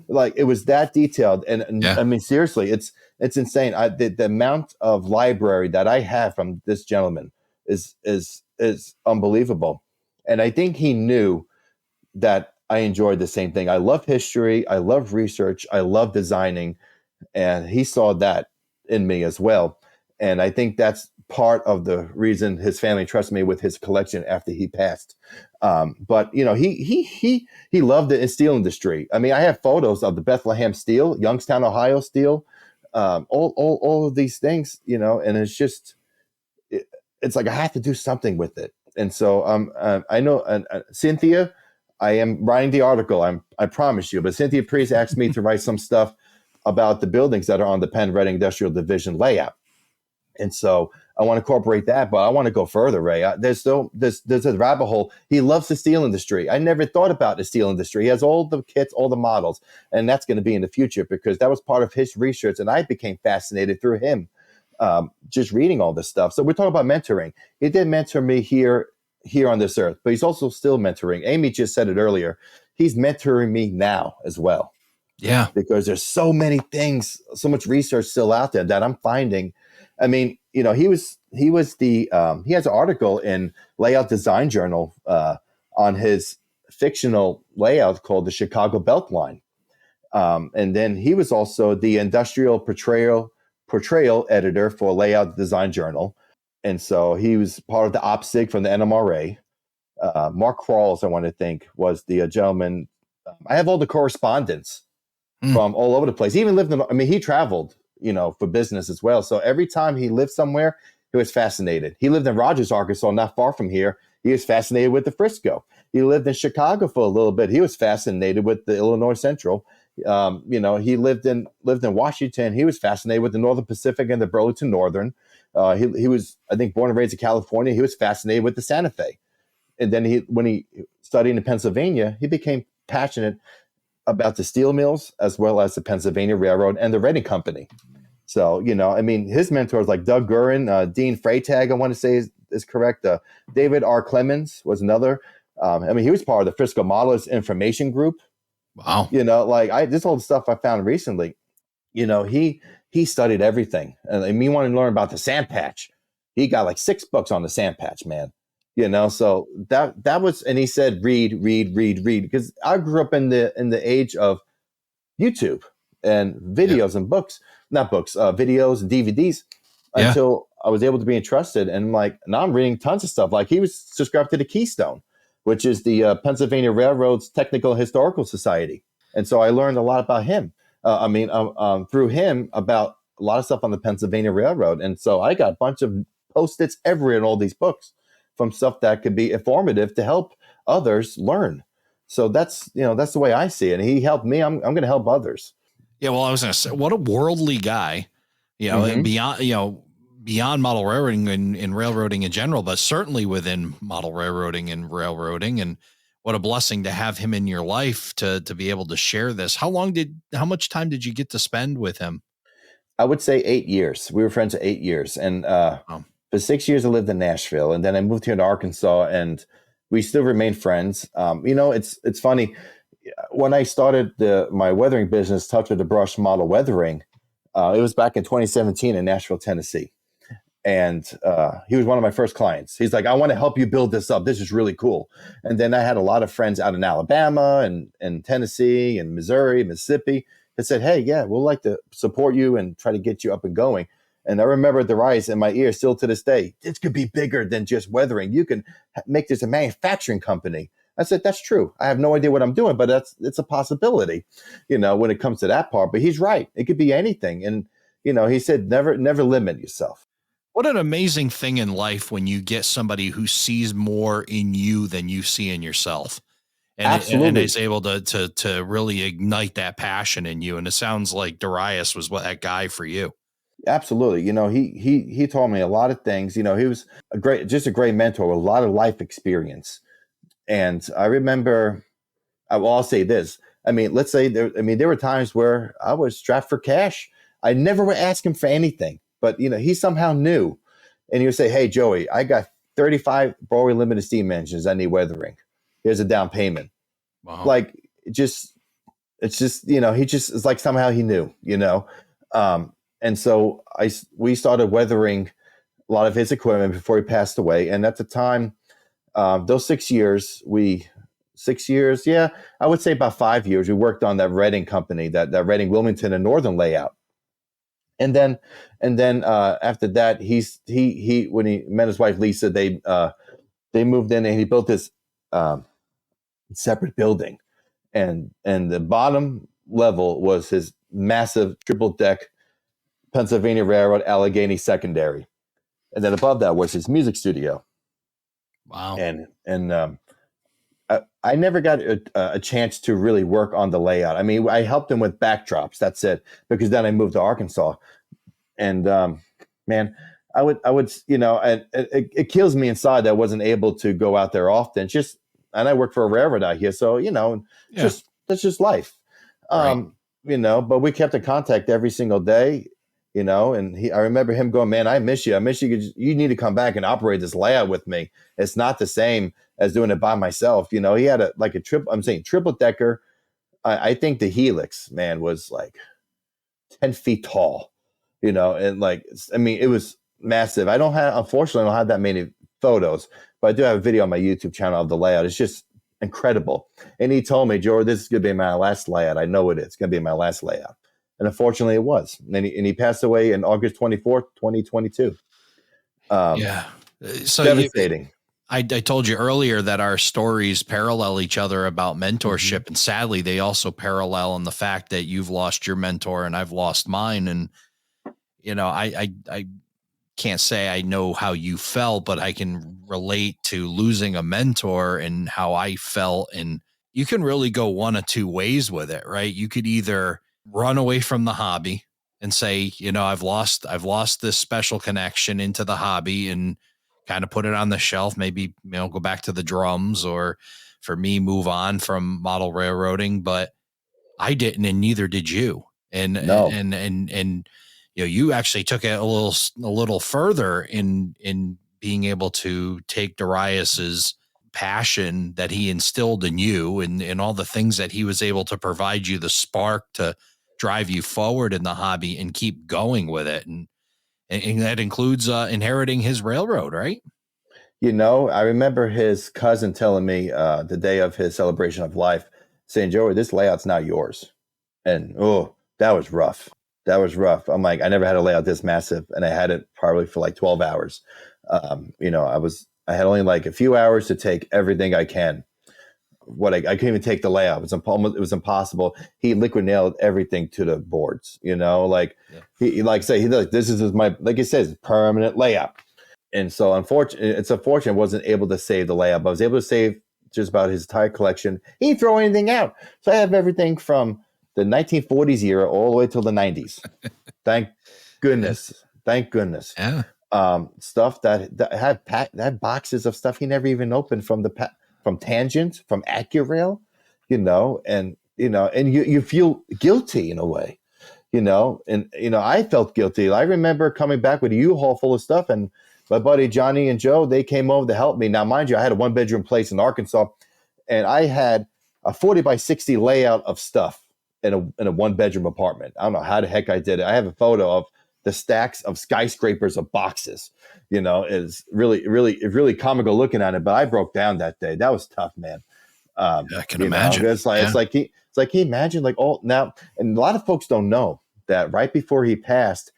Like it was that detailed. And Yeah. I mean, seriously, it's insane. The amount of library that I have from this gentleman is unbelievable. And I think he knew that I enjoyed the same thing. I love history. I love research. I love designing. And he saw that in me as well. And I think that's part of the reason his family trusted me with his collection after he passed. But he loved the steel industry. I mean, I have photos of the Bethlehem Steel, Youngstown, Ohio Steel, all of these things, and it's just it's like I have to do something with it. And so I know Cynthia, I am writing the article. I promise you. But Cynthia Priest asked me to write some stuff about the buildings that are on the Penn Red Industrial Division layout. And so I want to incorporate that, but I want to go further, Ray. There's a rabbit hole. He loves the steel industry. I never thought about the steel industry. He has all the kits, all the models, and that's going to be in the future because that was part of his research, and I became fascinated through him, just reading all this stuff. So we're talking about mentoring. He did mentor me here on this earth, but he's also still mentoring. Amy just said it earlier. He's mentoring me now as well. Yeah. Because there's so many things, so much research still out there that I'm finding. I mean, he has an article in Layout Design Journal on his fictional layout called the Chicago Beltline. And then he was also the industrial portrayal editor for Layout Design Journal. And so he was part of the OPSIG from the NMRA. Mark Crawls, I want to think, was the gentleman. I have all the correspondence from all over the place. He even lived he traveled, for business as well. So every time he lived somewhere, he was fascinated. He lived in Rogers, Arkansas, not far from here. He was fascinated with the Frisco. He lived in Chicago for a little bit. He was fascinated with the Illinois Central. He lived in Washington. He was fascinated with the Northern Pacific and the Burlington Northern. He was, I think, born and raised in California. He was fascinated with the Santa Fe. And then when he studied in Pennsylvania, he became passionate about the steel mills as well as the Pennsylvania Railroad and the Reading Company. So, his mentors like Doug Gurin, Dean Freytag, I want to say is correct. David R. Clemens was another. He was part of the Frisco Modelers Information Group. Wow. This all the stuff I found recently, he studied everything. And me wanting to learn about the sand patch. He got like 6 books on the sand patch, man. So that was, and he said, read, because I grew up in the age of YouTube and videos and videos and DVDs until I was able to be entrusted. And now I'm reading tons of stuff. Like he was subscribed to the Keystone, which is the Pennsylvania Railroad's Technical Historical Society. And so I learned a lot about him. Through him about a lot of stuff on the Pennsylvania Railroad. And so I got a bunch of Post-its everywhere in all these books from stuff that could be informative to help others learn. So that's the way I see it. And he helped me. I'm going to help others. Yeah. Well, I was going to say, what a worldly guy, beyond model railroading and railroading in general, but certainly within model railroading and railroading. And what a blessing to have him in your life to be able to share this. How much time did you get to spend with him? I would say 8 years. We were friends for 8 years. And for 6 years, I lived in Nashville, and then I moved here to Arkansas, and we still remain friends. It's funny. When I started my weathering business, Touch of the Brush Model Weathering, it was back in 2017 in Nashville, Tennessee. And he was one of my first clients. He's like, I want to help you build this up. This is really cool. And then I had a lot of friends out in Alabama and Tennessee and Missouri, Mississippi that said, hey, yeah, we'll like to support you and try to get you up and going. And I remember the rise in my ear still to this day. This could be bigger than just weathering. You can make this a manufacturing company. I said, that's true. I have no idea what I'm doing, but it's a possibility, when it comes to that part. But he's right. It could be anything. And, he said, never limit yourself. What an amazing thing in life when you get somebody who sees more in you than you see in yourself. And Absolutely. is able to really ignite that passion in you. And it sounds like Darius was that guy for you. Absolutely. He told me a lot of things. He was just a great mentor with a lot of life experience. And I remember, I'll say this. I mean, let's say there were times where I was strapped for cash. I never would ask him for anything, but he somehow knew. And he would say, "Hey, Joey, I got 35 Broadway limited steam engines I need weathering. Here's a down payment." Wow. Like, it's just, he just, it's like somehow he knew, and so we started weathering a lot of his equipment before he passed away. And at the time, those 6 years, 6 years, yeah, I would say about 5 years, we worked on that Reading company, that Reading, Wilmington, and Northern layout. And then after that, he when he met his wife Lisa, they moved in and he built this separate building, and the bottom level was his massive triple deck Pennsylvania Railroad Allegheny secondary, and then above that was his music studio. Wow. And I never got a chance to really work on the layout. I mean, I helped him with backdrops. That's it. Because then I moved to Arkansas, and man, I would, and it kills me inside that I wasn't able to go out there often. And I work for a railroad out here, so that's just life. Right. But we kept in contact every single day. And I remember him going, "Man, I miss you. I miss you. You need to come back and operate this layout with me. It's not the same as doing it by myself." He had triple decker. I think the Helix, man, was like 10 feet tall, and it was massive. Unfortunately, I don't have that many photos, but I do have a video on my YouTube channel of the layout. It's just incredible. And he told me, "George, this is going to be my last layout. I know it is. It's going to be my last layout." And unfortunately, it was. And he passed away in August 24th, 2022. Yeah. So devastating. I told you earlier that our stories parallel each other about mentorship. Mm-hmm. And sadly, they also parallel in the fact that you've lost your mentor and I've lost mine. And, I can't say I know how you felt, but I can relate to losing a mentor and how I felt. And you can really go one of two ways with it, right? You could either run away from the hobby and say, I've lost this special connection into the hobby and kind of put it on the shelf, maybe, go back to the drums, or for me, move on from model railroading. But I didn't, and neither did you. And, No. and, you actually took it a little further in being able to take Darius's passion that he instilled in you and all the things that he was able to provide you, the spark to drive you forward in the hobby and keep going with it. And that includes inheriting his railroad, right? I remember his cousin telling me the day of his celebration of life, saying, "Joey, this layout's not yours." And that was rough. That was rough. I'm like, I never had a layout this massive, and I had it probably for like 12 hours. I had only like a few hours to take everything I can. I couldn't even take the layout. It was impossible. He liquid nailed everything to the boards. He this is my, like he says, permanent layout. And so it's unfortunate I wasn't able to save the layout, but I was able to save just about his entire collection. He didn't throw anything out. So I have everything from the 1940s era all the way till the 90s. Thank goodness. Thank goodness. Yeah. Stuff that had boxes of stuff he never even opened from Tangent, from AccuRail, and you feel guilty in a way, I felt guilty. I remember coming back with a U-Haul full of stuff, and my buddy Johnny and Joe, they came over to help me. Now, mind you, I had a 1-bedroom place in Arkansas, and I had a 40 by 60 layout of stuff in a 1-bedroom apartment. I don't know how the heck I did it. I have a photo of the stacks of skyscrapers of boxes. It's really comical looking at it, but I broke down that day. That was tough, man. I can imagine. It's like, can you imagine, like, now, and a lot of folks don't know that right before he passed,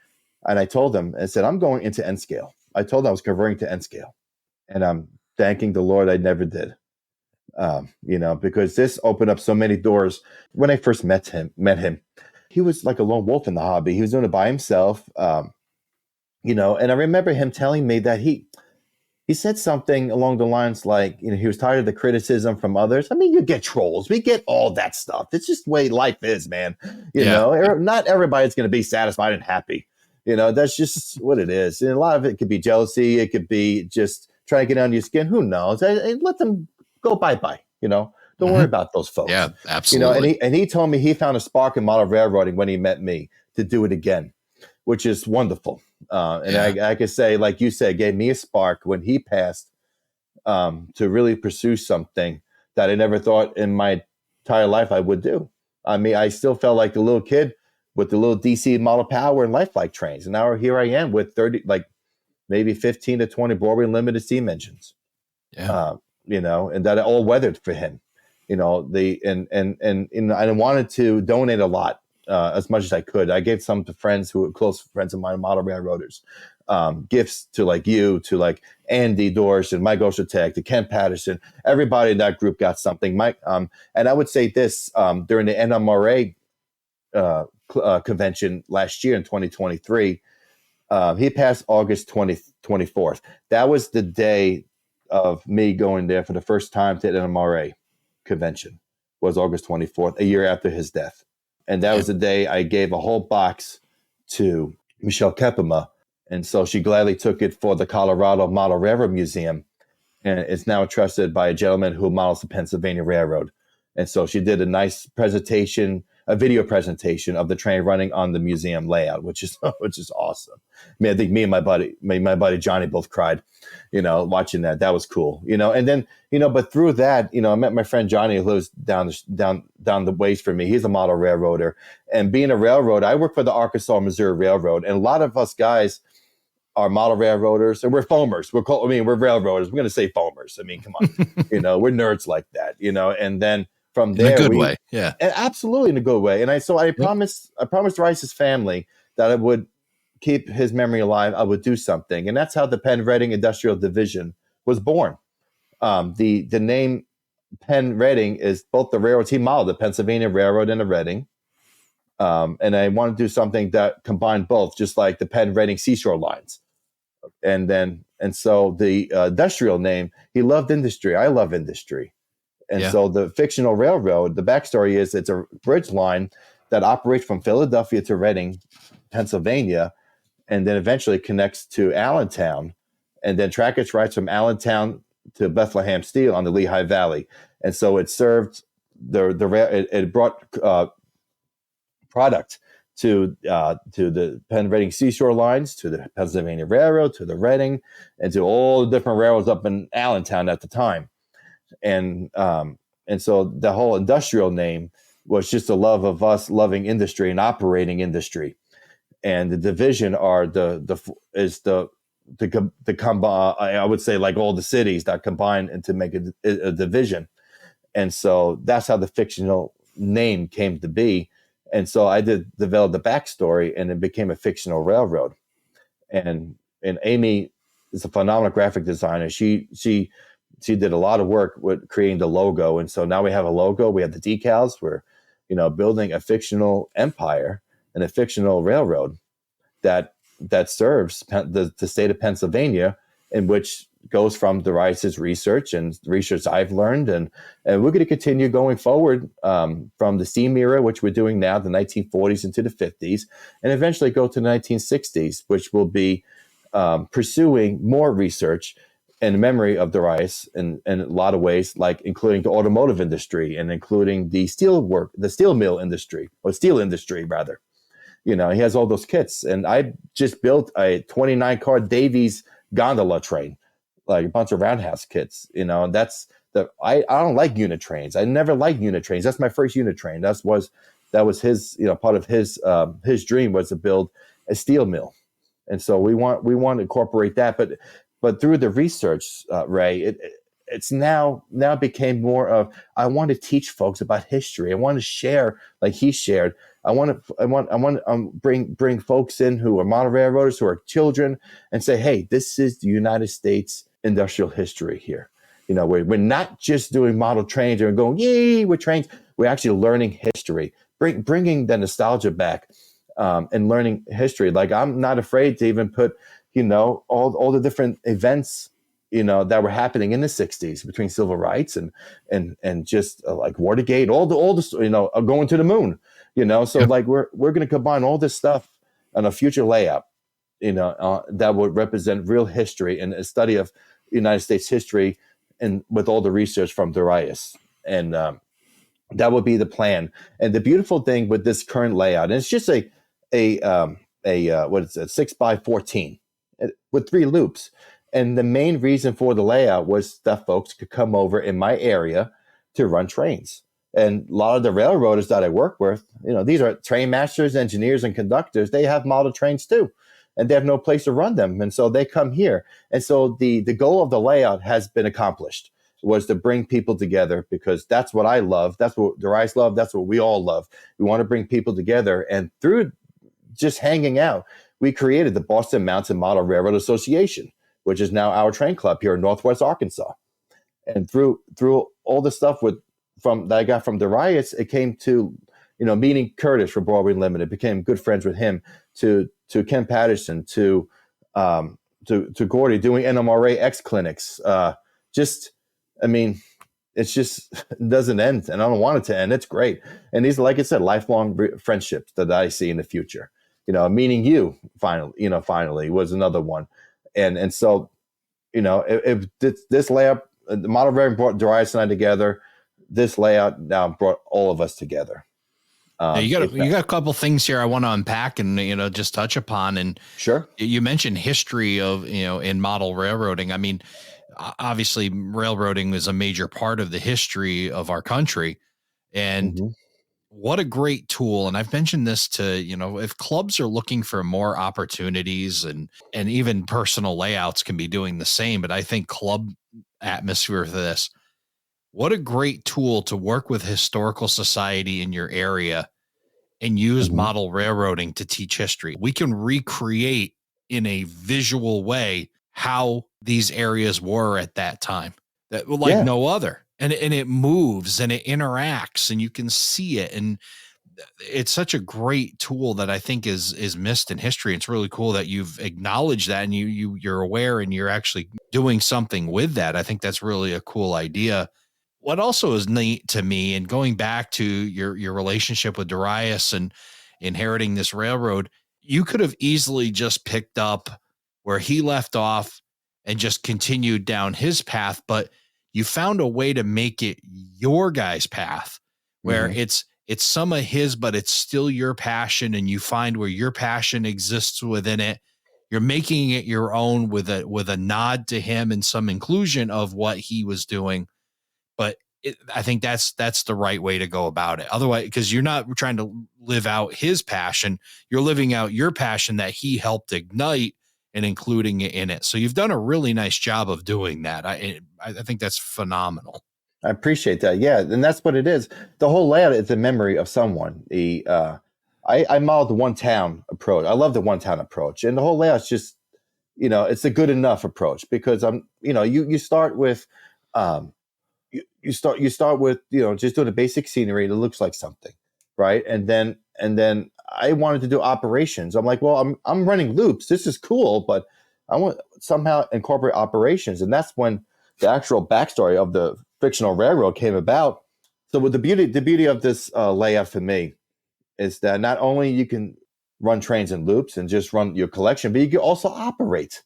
and I told him, I said, I'm going into N scale. I told him I was converting to N scale, and I'm thanking the Lord I never did. Because this opened up so many doors. When I first met him, he was like a lone wolf in the hobby. He was doing it by himself, and I remember him telling me that he said something along the lines like, he was tired of the criticism from others. I mean, you get trolls. We get all that stuff. It's just the way life is, man. Not everybody's going to be satisfied and happy. That's just what it is. And a lot of it could be jealousy. It could be just trying to get under your skin. Who knows? And let them go bye-bye. Don't worry about those folks. Yeah, absolutely. And he told me he found a spark in model railroading when he met me to do it again, which is wonderful. I could say, like you said, gave me a spark when he passed to really pursue something that I never thought in my entire life I would do. I mean, I still felt like the little kid with the little DC model power and lifelike trains. And now here I am with 30, like maybe 15 to 20 Broadway limited steam engines. Yeah. And that all weathered for him. And I wanted to donate a lot. As much as I could. I gave some to friends who were close friends of mine, model railroaders, gifts to like you, to like Andy Dorsch and Mike Oshatek, to Ken Patterson. Everybody in that group got something. Mike, and I would say this during the NMRA convention last year in 2023, he passed August 24th. That was the day of me going there for the first time to the NMRA convention, was August 24th, a year after his death. And that was the day I gave a whole box to Michelle Kepema. And so she gladly took it for the Colorado Model Railroad Museum. And it's now trusted by a gentleman who models the Pennsylvania Railroad. And so she did a nice presentation, a video presentation of the train running on the museum layout, which is awesome. I mean, I think me and my buddy Johnny both cried, watching that. That was cool, And then, but through that, I met my friend Johnny, who lives down the ways from me. He's a model railroader, and being a railroad, I work for the Arkansas Missouri Railroad, and a lot of us guys are model railroaders, and we're foamers. We're railroaders. We're going to say foamers. I mean, come on, we're nerds like that, And then from there, in a good way, yeah, absolutely in a good way. And I promised Rice's family that I would keep his memory alive. I would do something, and that's how the Penn Reading Industrial Division was born. The name Penn Reading is both the railroads he modeled, the Pennsylvania Railroad and the Reading. And I want to do something that combined both, just like the Penn Reading Seashore lines. And so the industrial name, he loved industry. I love industry. And so the fictional railroad, the backstory is it's a bridge line that operates from Philadelphia to Reading, Pennsylvania, and then eventually connects to Allentown, and then track its rights from Allentown to Bethlehem Steel on the Lehigh Valley. And so it served it brought product to the Penn Reading Seashore lines, to the Pennsylvania Railroad, to the Reading, and to all the different railroads up in Allentown at the time. And so the whole industrial name was just a love of us loving industry and operating industry. And the division are the I would say, like all the cities that combine and to make a division. And so that's how the fictional name came to be. And so I develop the backstory, and it became a fictional railroad. And Amy is a phenomenal graphic designer. She did a lot of work with creating the logo. And so now we have a logo, we have the decals, we're, building a fictional empire and a fictional railroad that serves the state of Pennsylvania, in which goes from the Rice's research and research I've learned. And we're going to continue going forward from the steam era, which we're doing now, the 1940s into the 50s, and eventually go to the 1960s, which will be pursuing more research and memory of the Rice in a lot of ways, like including the automotive industry and including the steel industry rather. He has all those kits. And I just built a 29-car Davies gondola train, like a bunch of roundhouse kits. That's I don't like unit trains. I never liked unit trains. That's my first unit train. That was his, part of his dream was to build a steel mill. And so we want to incorporate that. But through the research, Ray, it's now became more of, I want to teach folks about history. I want to share like he shared. I want to bring folks in who are model railroaders, who are children, and say, hey, this is the United States industrial history here. We're not just doing model trains and going, yay, we're trains. We're actually learning history, bringing the nostalgia back, and learning history. Like, I'm not afraid to even put, all the different events, that were happening in the 60s between civil rights and just like Watergate, all the going to the moon, So Yeah. like we're going to combine all this stuff on a future layout, that would represent real history and a study of United States history, and with all the research from Darius. And that would be the plan. And the beautiful thing with this current layout, and it's just what is it, 6x14 with 3 loops. And the main reason for the layout was that folks could come over in my area to run trains. And a lot of the railroaders that I work with, these are train masters, engineers, and conductors. They have model trains too, and they have no place to run them. And so they come here. And so the goal of the layout has been accomplished, was to bring people together, because that's what I love. That's what Darius loved. That's what we all love. We want to bring people together. And through just hanging out, we created the Boston Mountain Model Railroad Association, which is now our train club here in Northwest Arkansas. And through all the stuff that I got from Darius, it came to, meeting Curtis from Broadway Limited, became good friends with him, to Ken Patterson, to Gordy doing NMRA X clinics. It's just, it doesn't end, and I don't want it to end. It's great. And these, like I said, lifelong friendships that I see in the future. Meeting you finally was another one. And so, if this layout, the model railroad brought Darius and I together, this layout now brought all of us together. Now you got a couple things here I want to unpack and, just touch upon. And sure, you mentioned history of, in model railroading. I mean, obviously railroading is a major part of the history of our country, and what a great tool. And I've mentioned this to, if clubs are looking for more opportunities, and even personal layouts can be doing the same, but I think club atmosphere for this, what a great tool to work with historical society in your area and use model railroading to teach history. We can recreate in a visual way how these areas were at that time, that no other. And it moves and it interacts and you can see it. And it's such a great tool that I think is missed in history. It's really cool that you've acknowledged that, and you're aware and you're actually doing something with that. I think that's really a cool idea. What also is neat to me, and going back to your relationship with Darius and inheriting this railroad, you could have easily just picked up where he left off and just continued down his path, but you found a way to make it your guy's path, where it's some of his, but it's still your passion, and you find where your passion exists within it. You're making it your own with a nod to him and some inclusion of what he was doing. But I think that's the right way to go about it. Otherwise, because you're not trying to live out his passion, you're living out your passion that he helped ignite and including it in it. So you've done a really nice job of doing that. I think that's phenomenal. I appreciate that. Yeah, and that's what it is. The whole layout is a memory of someone. I modeled the one town approach. I love the one town approach, and the whole layout's just, it's a good enough approach, because you start with you start with just doing the basic scenery that looks like something, right? And then I wanted to do operations. I'm like, well, I'm running loops. This is cool, but I want somehow incorporate operations, and that's when the actual backstory of the fictional railroad came about. So with the beauty of this layout for me is that not only you can run trains and loops and just run your collection, but you can also operate.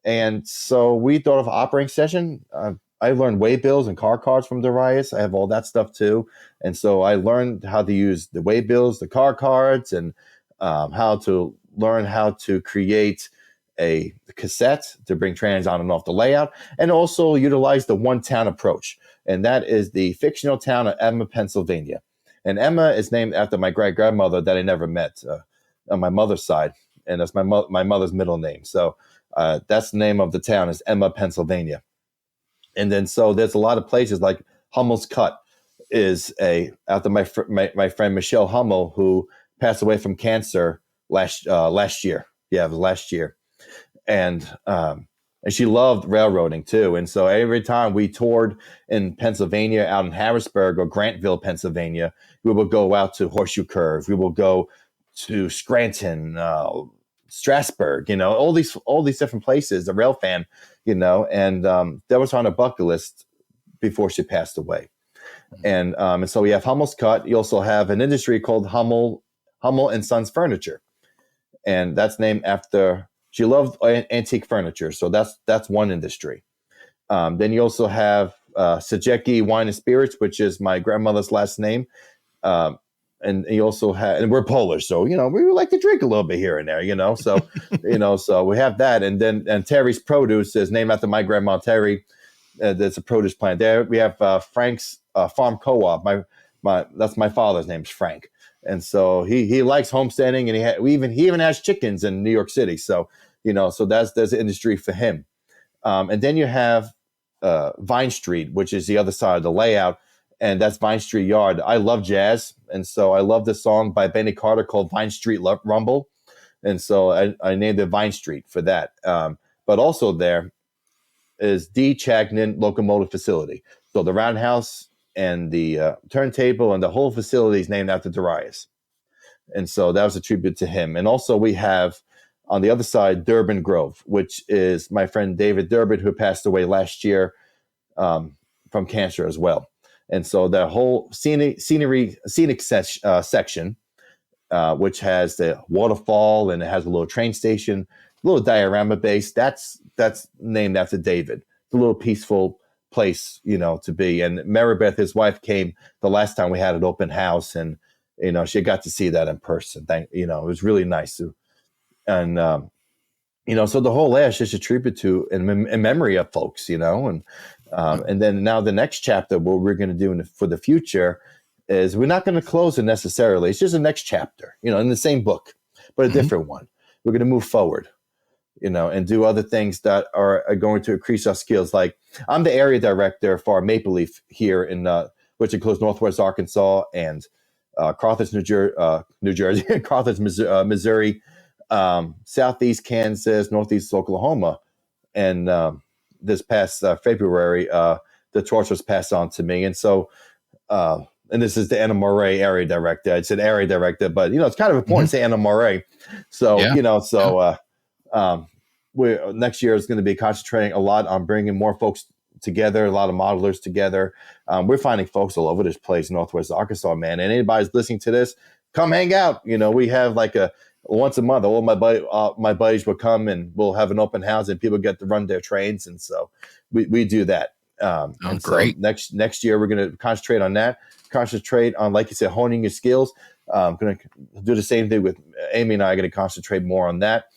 And so we thought of operating session. I learned waybills and car cards from Darius. I have all that stuff too. And so I learned how to use the waybills, the car cards, and how to learn how to create a cassette to bring trains on and off the layout, and also utilize the one town approach. And that is the fictional town of Emma, Pennsylvania. And Emma is named after my great grandmother that I never met on my mother's side. And that's my mother's middle name. So that's the name of the town, is Emma, Pennsylvania. And then so there's a lot of places like Hummel's Cut is after my friend Michelle Hummel, who passed away from cancer last year. Yeah, it was last year. And and she loved railroading too. And so every time we toured in Pennsylvania, out in Harrisburg or Grantville, Pennsylvania, we would go out to Horseshoe Curve. We will go to Scranton, Strasburg, all these different places, a rail fan, and that was on a bucket list before she passed away. And so we have Hummel's Cut. You also have an industry called Hummel and Sons Furniture, and that's named after, she loved antique furniture, so that's one industry. Then you also have Sajecki Wine and Spirits, which is my grandmother's last name. And you also have, and we're Polish, so we like to drink a little bit here and there, So so we have that, and Terry's Produce is named after my grandma Terry. There's a produce plant there. We have Frank's Farm Co-op. That's my father's name's Frank, and so he likes homesteading, and he even has chickens in New York City. So so there's an industry for him. And then you have Vine Street, which is the other side of the layout, and that's Vine Street Yard. I love jazz, and so I love the song by Benny Carter called Vine Street Rumble, and so I named it Vine Street for that. But also there is D. Chagnon Locomotive Facility. So the roundhouse and the turntable and the whole facility is named after Darius. And so that was a tribute to him. And also we have on the other side, Durbin Grove, which is my friend David Durbin, who passed away last year from cancer as well. And so the whole scenic section, which has the waterfall and it has a little train station, a little diorama base, that's named after David. It's a little peaceful place, to be. And Maribeth, his wife, came the last time we had an open house, and she got to see that in person. It was really nice. And so the whole lash is a tribute to in memory of folks, and then now the next chapter, what we're going to do for the future is we're not going to close it necessarily. It's just a next chapter, in the same book, but a different one. We're going to move forward, and do other things that are going to increase our skills. Like I'm the area director for Maple Leaf here which includes Northwest Arkansas and Carthage, New Jersey, Carthage, Missouri, Southeast Kansas, Northeast Oklahoma. And this past February, the torch was passed on to me. And so, and this is the NMRA area director. It's an area director, but it's kind of important to say NMRA. So, next year is going to be concentrating a lot on bringing more folks together, a lot of modelers together. We're finding folks all over this place, Northwest Arkansas, man. And anybody's listening to this, come hang out. We have like once a month, all my buddies will come and we'll have an open house and people get to run their trains. And so we do that. Great. So next year, we're going to concentrate on that, concentrate on, like you said, honing your skills. I'm going to do the same thing with Amy and I are going to concentrate more on that.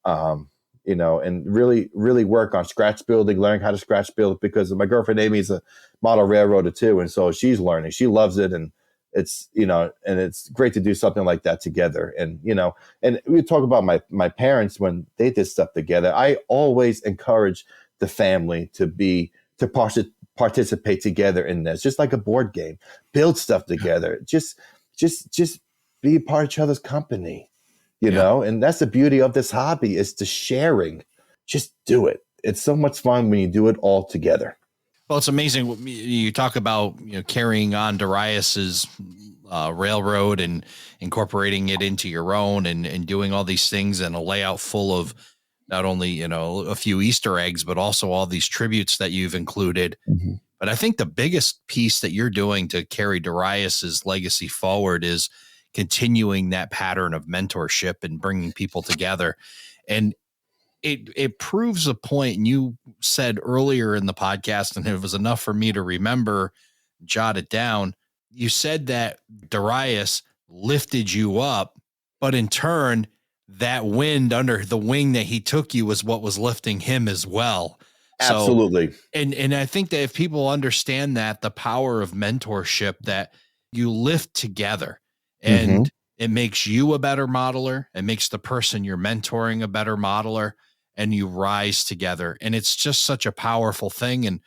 And really, really work on scratch building, learning how to scratch build, because my girlfriend Amy is a model railroader too. And so she's learning, she loves it. And it's, and it's great to do something like that together. And, and we talk about my parents when they did stuff together. I always encourage the family to participate together in this, just like a board game, build stuff together, just be a part of each other's company. And that's the beauty of this hobby, is the sharing. Just do it. It's so much fun when you do it all together. Well, it's amazing. You talk about, carrying on Darius's railroad and incorporating it into your own and doing all these things, and a layout full of not only, a few Easter eggs, but also all these tributes that you've included. Mm-hmm. But I think the biggest piece that you're doing to carry Darius's legacy forward is continuing that pattern of mentorship and bringing people together. And it proves a point. And you said earlier in the podcast, and it was enough for me to remember, jot it down. You said that Darius lifted you up, but in turn, that wind under the wing that he took you was what was lifting him as well. Absolutely. So, and I think that if people understand that, the power of mentorship, that you lift together, and it makes you a better modeler. It makes the person you're mentoring a better modeler, and you rise together. And it's just such a powerful thing. And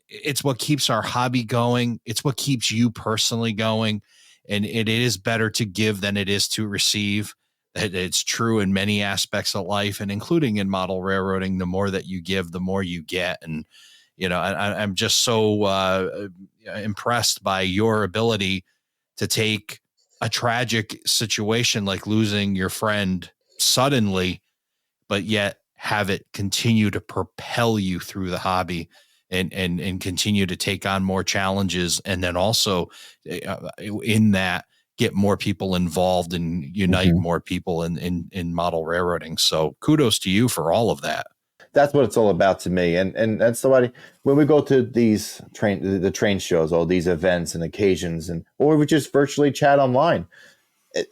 it's what keeps our hobby going. It's what keeps you personally going. And it is better to give than it is to receive. It's true in many aspects of life, and including in model railroading. The more that you give, the more you get. And, I'm just so impressed by your ability to take a tragic situation like losing your friend suddenly, but yet have it continue to propel you through the hobby and continue to take on more challenges. And then also in that, get more people involved and unite more people in model railroading. So kudos to you for all of that. That's what it's all about to me. And that's somebody, when we go to these the train shows, all these events and occasions, or we just virtually chat online,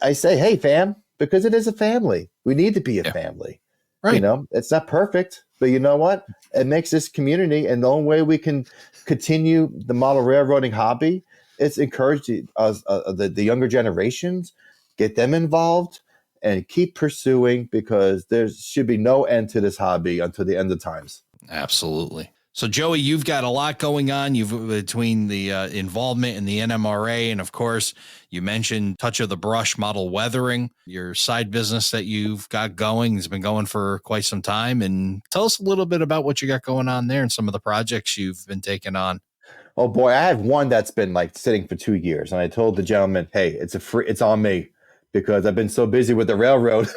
I say, hey fam, because it is a family. We need to be a family. Right. It's not perfect, but you know what? It makes this community, and the only way we can continue the model railroading hobby is encourage us, the younger generations, get them involved, and keep pursuing, because there should be no end to this hobby until the end of times. Absolutely. So, Joey, you've got a lot going on. You've between the involvement in the NMRA, and of course, you mentioned Touch of the Brush model weathering, your side business that you've got going has been going for quite some time. And tell us a little bit about what you got going on there and some of the projects you've been taking on. Oh boy, I have one that's been like sitting for 2 years, and I told the gentleman, "Hey, it's on me, because I've been so busy with the railroad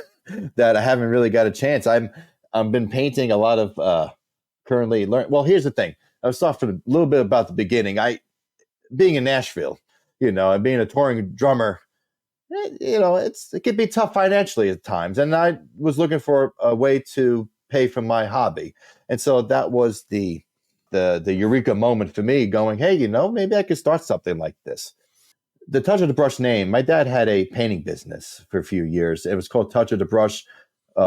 that I haven't really got a chance." I've been painting a lot of currently learn. Well, here's the thing. I was talking a little bit about the beginning. Being in Nashville, and being a touring drummer, it can be tough financially at times, and I was looking for a way to pay for my hobby, and so that was the eureka moment for me, going, hey, maybe I could start something like this. The Touch of the Brush name, my dad had a painting business for a few years. It was called Touch of the Brush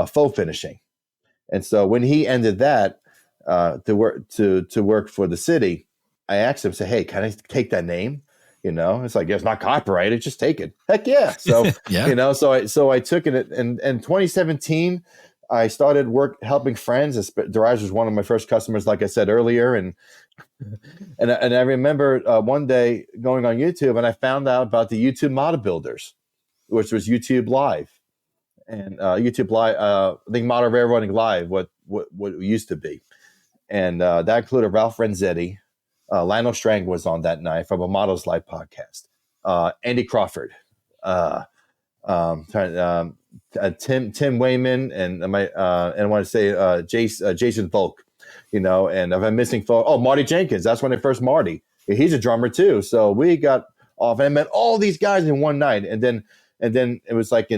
Faux Finishing. And so when he ended that to work for the city, I asked him, say, hey, can I take that name? It's like, it's not copyrighted, just take it. Heck yeah. So, Yeah. So I took it, and in 2017, I started helping friends. Derives was one of my first customers, like I said earlier, and I remember one day going on YouTube, and I found out about the YouTube Model Builders, which was YouTube Live, and YouTube Live. I think Model Railroading Live, what it used to be, and that included Ralph Renzetti, Lionel Strang was on that night from a Models Live podcast, Andy Crawford, Tim Wayman, and I want to say Jason Volk, and if I'm missing Volk, Marty Jenkins. That's when I first Marty. He's a drummer too. So we got off, and I met all these guys in one night, and then it was like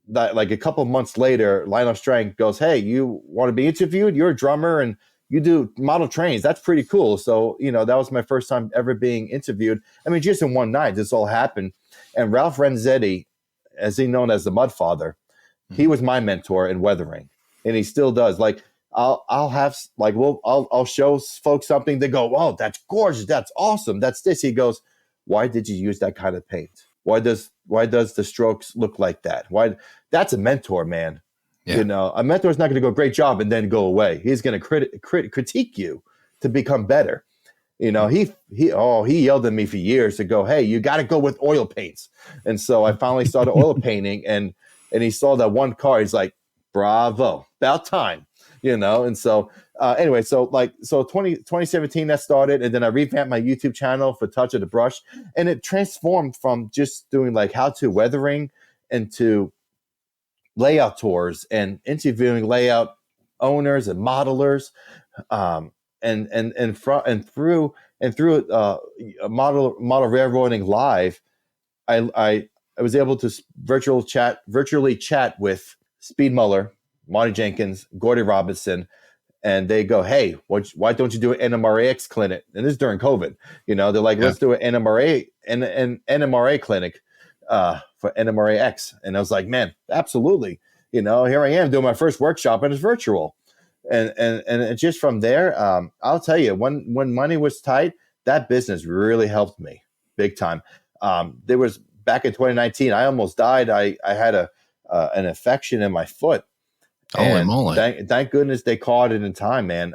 like a couple of months later, Lionel Strang goes, "Hey, you want to be interviewed? You're a drummer and you do model trains. That's pretty cool." So that was my first time ever being interviewed. I mean, just in one night, this all happened. And Ralph Renzetti, as he known as the Mud Father, he was my mentor in weathering, and he still does. Like I'll have like I'll show folks something. They go, "Oh, that's gorgeous. That's awesome. That's this." He goes, "Why did you use that kind of paint? Why does the strokes look like that? Why?" That's a mentor, man. Yeah. A mentor is not going to go great job and then go away. He's going to critique you to become better. He yelled at me for years to go, "Hey, you got to go with oil paints." And so I finally started oil painting, and he saw that one car. He's like, "Bravo, about time," And so anyway, so 2017 that started, and then I revamped my YouTube channel for Touch of the Brush, and it transformed from just doing like how-to weathering into layout tours and interviewing layout owners and modelers, through model railroading live. I was able to virtually chat with Speed Muller, Monty Jenkins, Gordy Robinson, and they go, "Hey, why don't you do an NMRAX clinic?" And this is during COVID. They're like, "Let's do an NMRA clinic for NMRAX." And I was like, "Man, absolutely." Here I am doing my first workshop, and it's virtual. And just from there, I'll tell you, when money was tight, that business really helped me big time. There was back in 2019, I almost died. I had an infection in my foot. Holy moly. Thank goodness they caught it in time, man.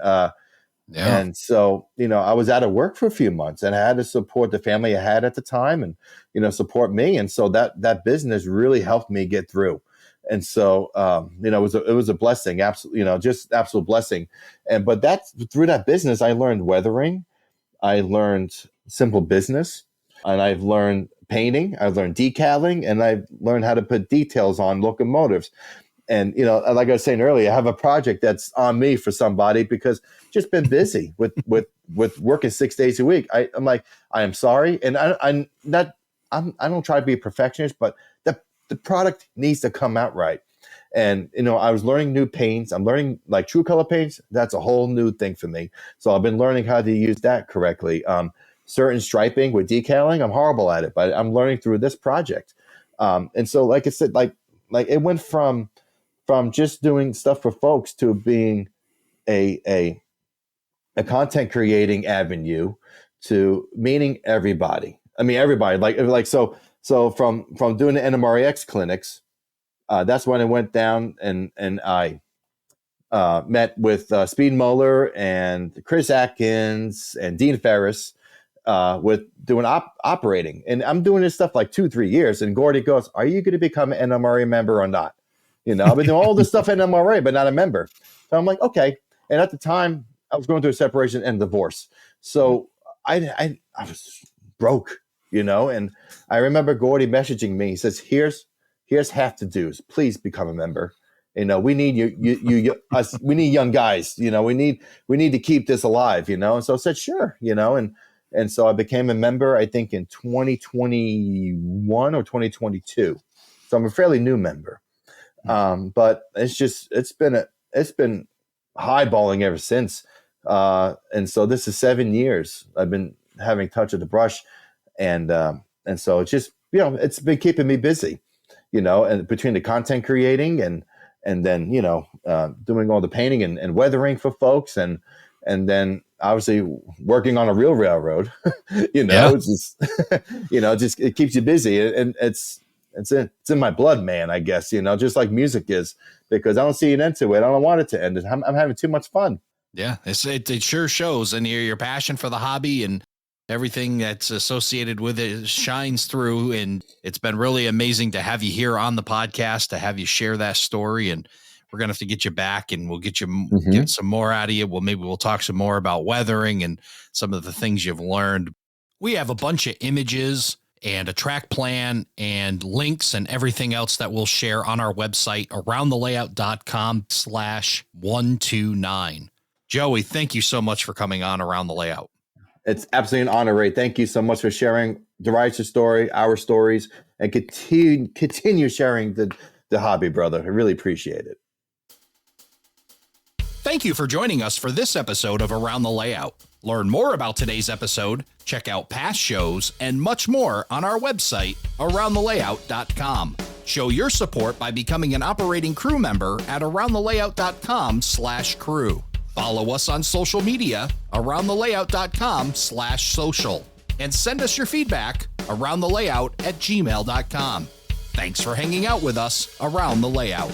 And so, I was out of work for a few months, and I had to support the family I had at the time, and, support me. And so that business really helped me get through. And so, it was a blessing, absolutely, just absolute blessing. But through that business, I learned weathering, I learned simple business, and I've learned painting, I've learned decaling, and I've learned how to put details on locomotives. And, like I was saying earlier, I have a project that's on me for somebody because just been busy with working 6 days a week. I'm like, I am sorry. And I don't try to be a perfectionist, but the product needs to come out right. And, I was learning new paints. I'm learning like true color paints. That's a whole new thing for me. So I've been learning how to use that correctly. Certain striping with decaling, I'm horrible at it, but I'm learning through this project. And so, like I said, like it went from just doing stuff for folks to being a content creating avenue to meeting everybody. I mean, everybody so from doing the NMREX clinics, that's when I went down and I met with Speed Muller and Chris Atkins and Dean Ferris with doing operating. And I'm doing this stuff like 2-3 years. And Gordy goes, "Are you going to become an NMRA member or not?" I've been doing all this stuff in NMRA, but not a member. So I'm like, okay. And at the time, I was going through a separation and divorce. So I was broke, and I remember Gordy messaging me. He says, here's half the dues. Please become a member. We need you us. We need young guys. We need to keep this alive. And so I said, sure. And so I became a member, I think in 2021 or 2022. So I'm a fairly new member. But it's been highballing ever since. And so this is 7 years I've been having touch of the brush, and so it's just, it's been keeping me busy, and between the content creating and then, doing all the painting and weathering for folks. And then obviously working on a real railroad, it's just, it keeps you busy, and it's in my blood, man, I guess, just like music is, because I don't see an end to it. I don't want it to end. I'm having too much fun. Yeah, it sure shows. And your passion for the hobby and everything that's associated with it shines through. And it's been really amazing to have you here on the podcast, to have you share that story. And we're going to have to get you back, and we'll get some more out of you. Maybe we'll talk some more about weathering and some of the things you've learned. We have a bunch of images and a track plan and links and everything else that we'll share on our website, aroundthelayout.com/129. Joey, thank you so much for coming on Around the Layout. It's absolutely an honor, Ray. Thank you so much for sharing Derice's story, our stories, and continue sharing the hobby, brother. I really appreciate it. Thank you for joining us for this episode of Around the Layout. Learn more about today's episode, check out past shows, and much more on our website, aroundthelayout.com. Show your support by becoming an operating crew member at aroundthelayout.com/crew. Follow us on social media, aroundthelayout.com/social. And send us your feedback, aroundthelayout@gmail.com. Thanks for hanging out with us around the layout.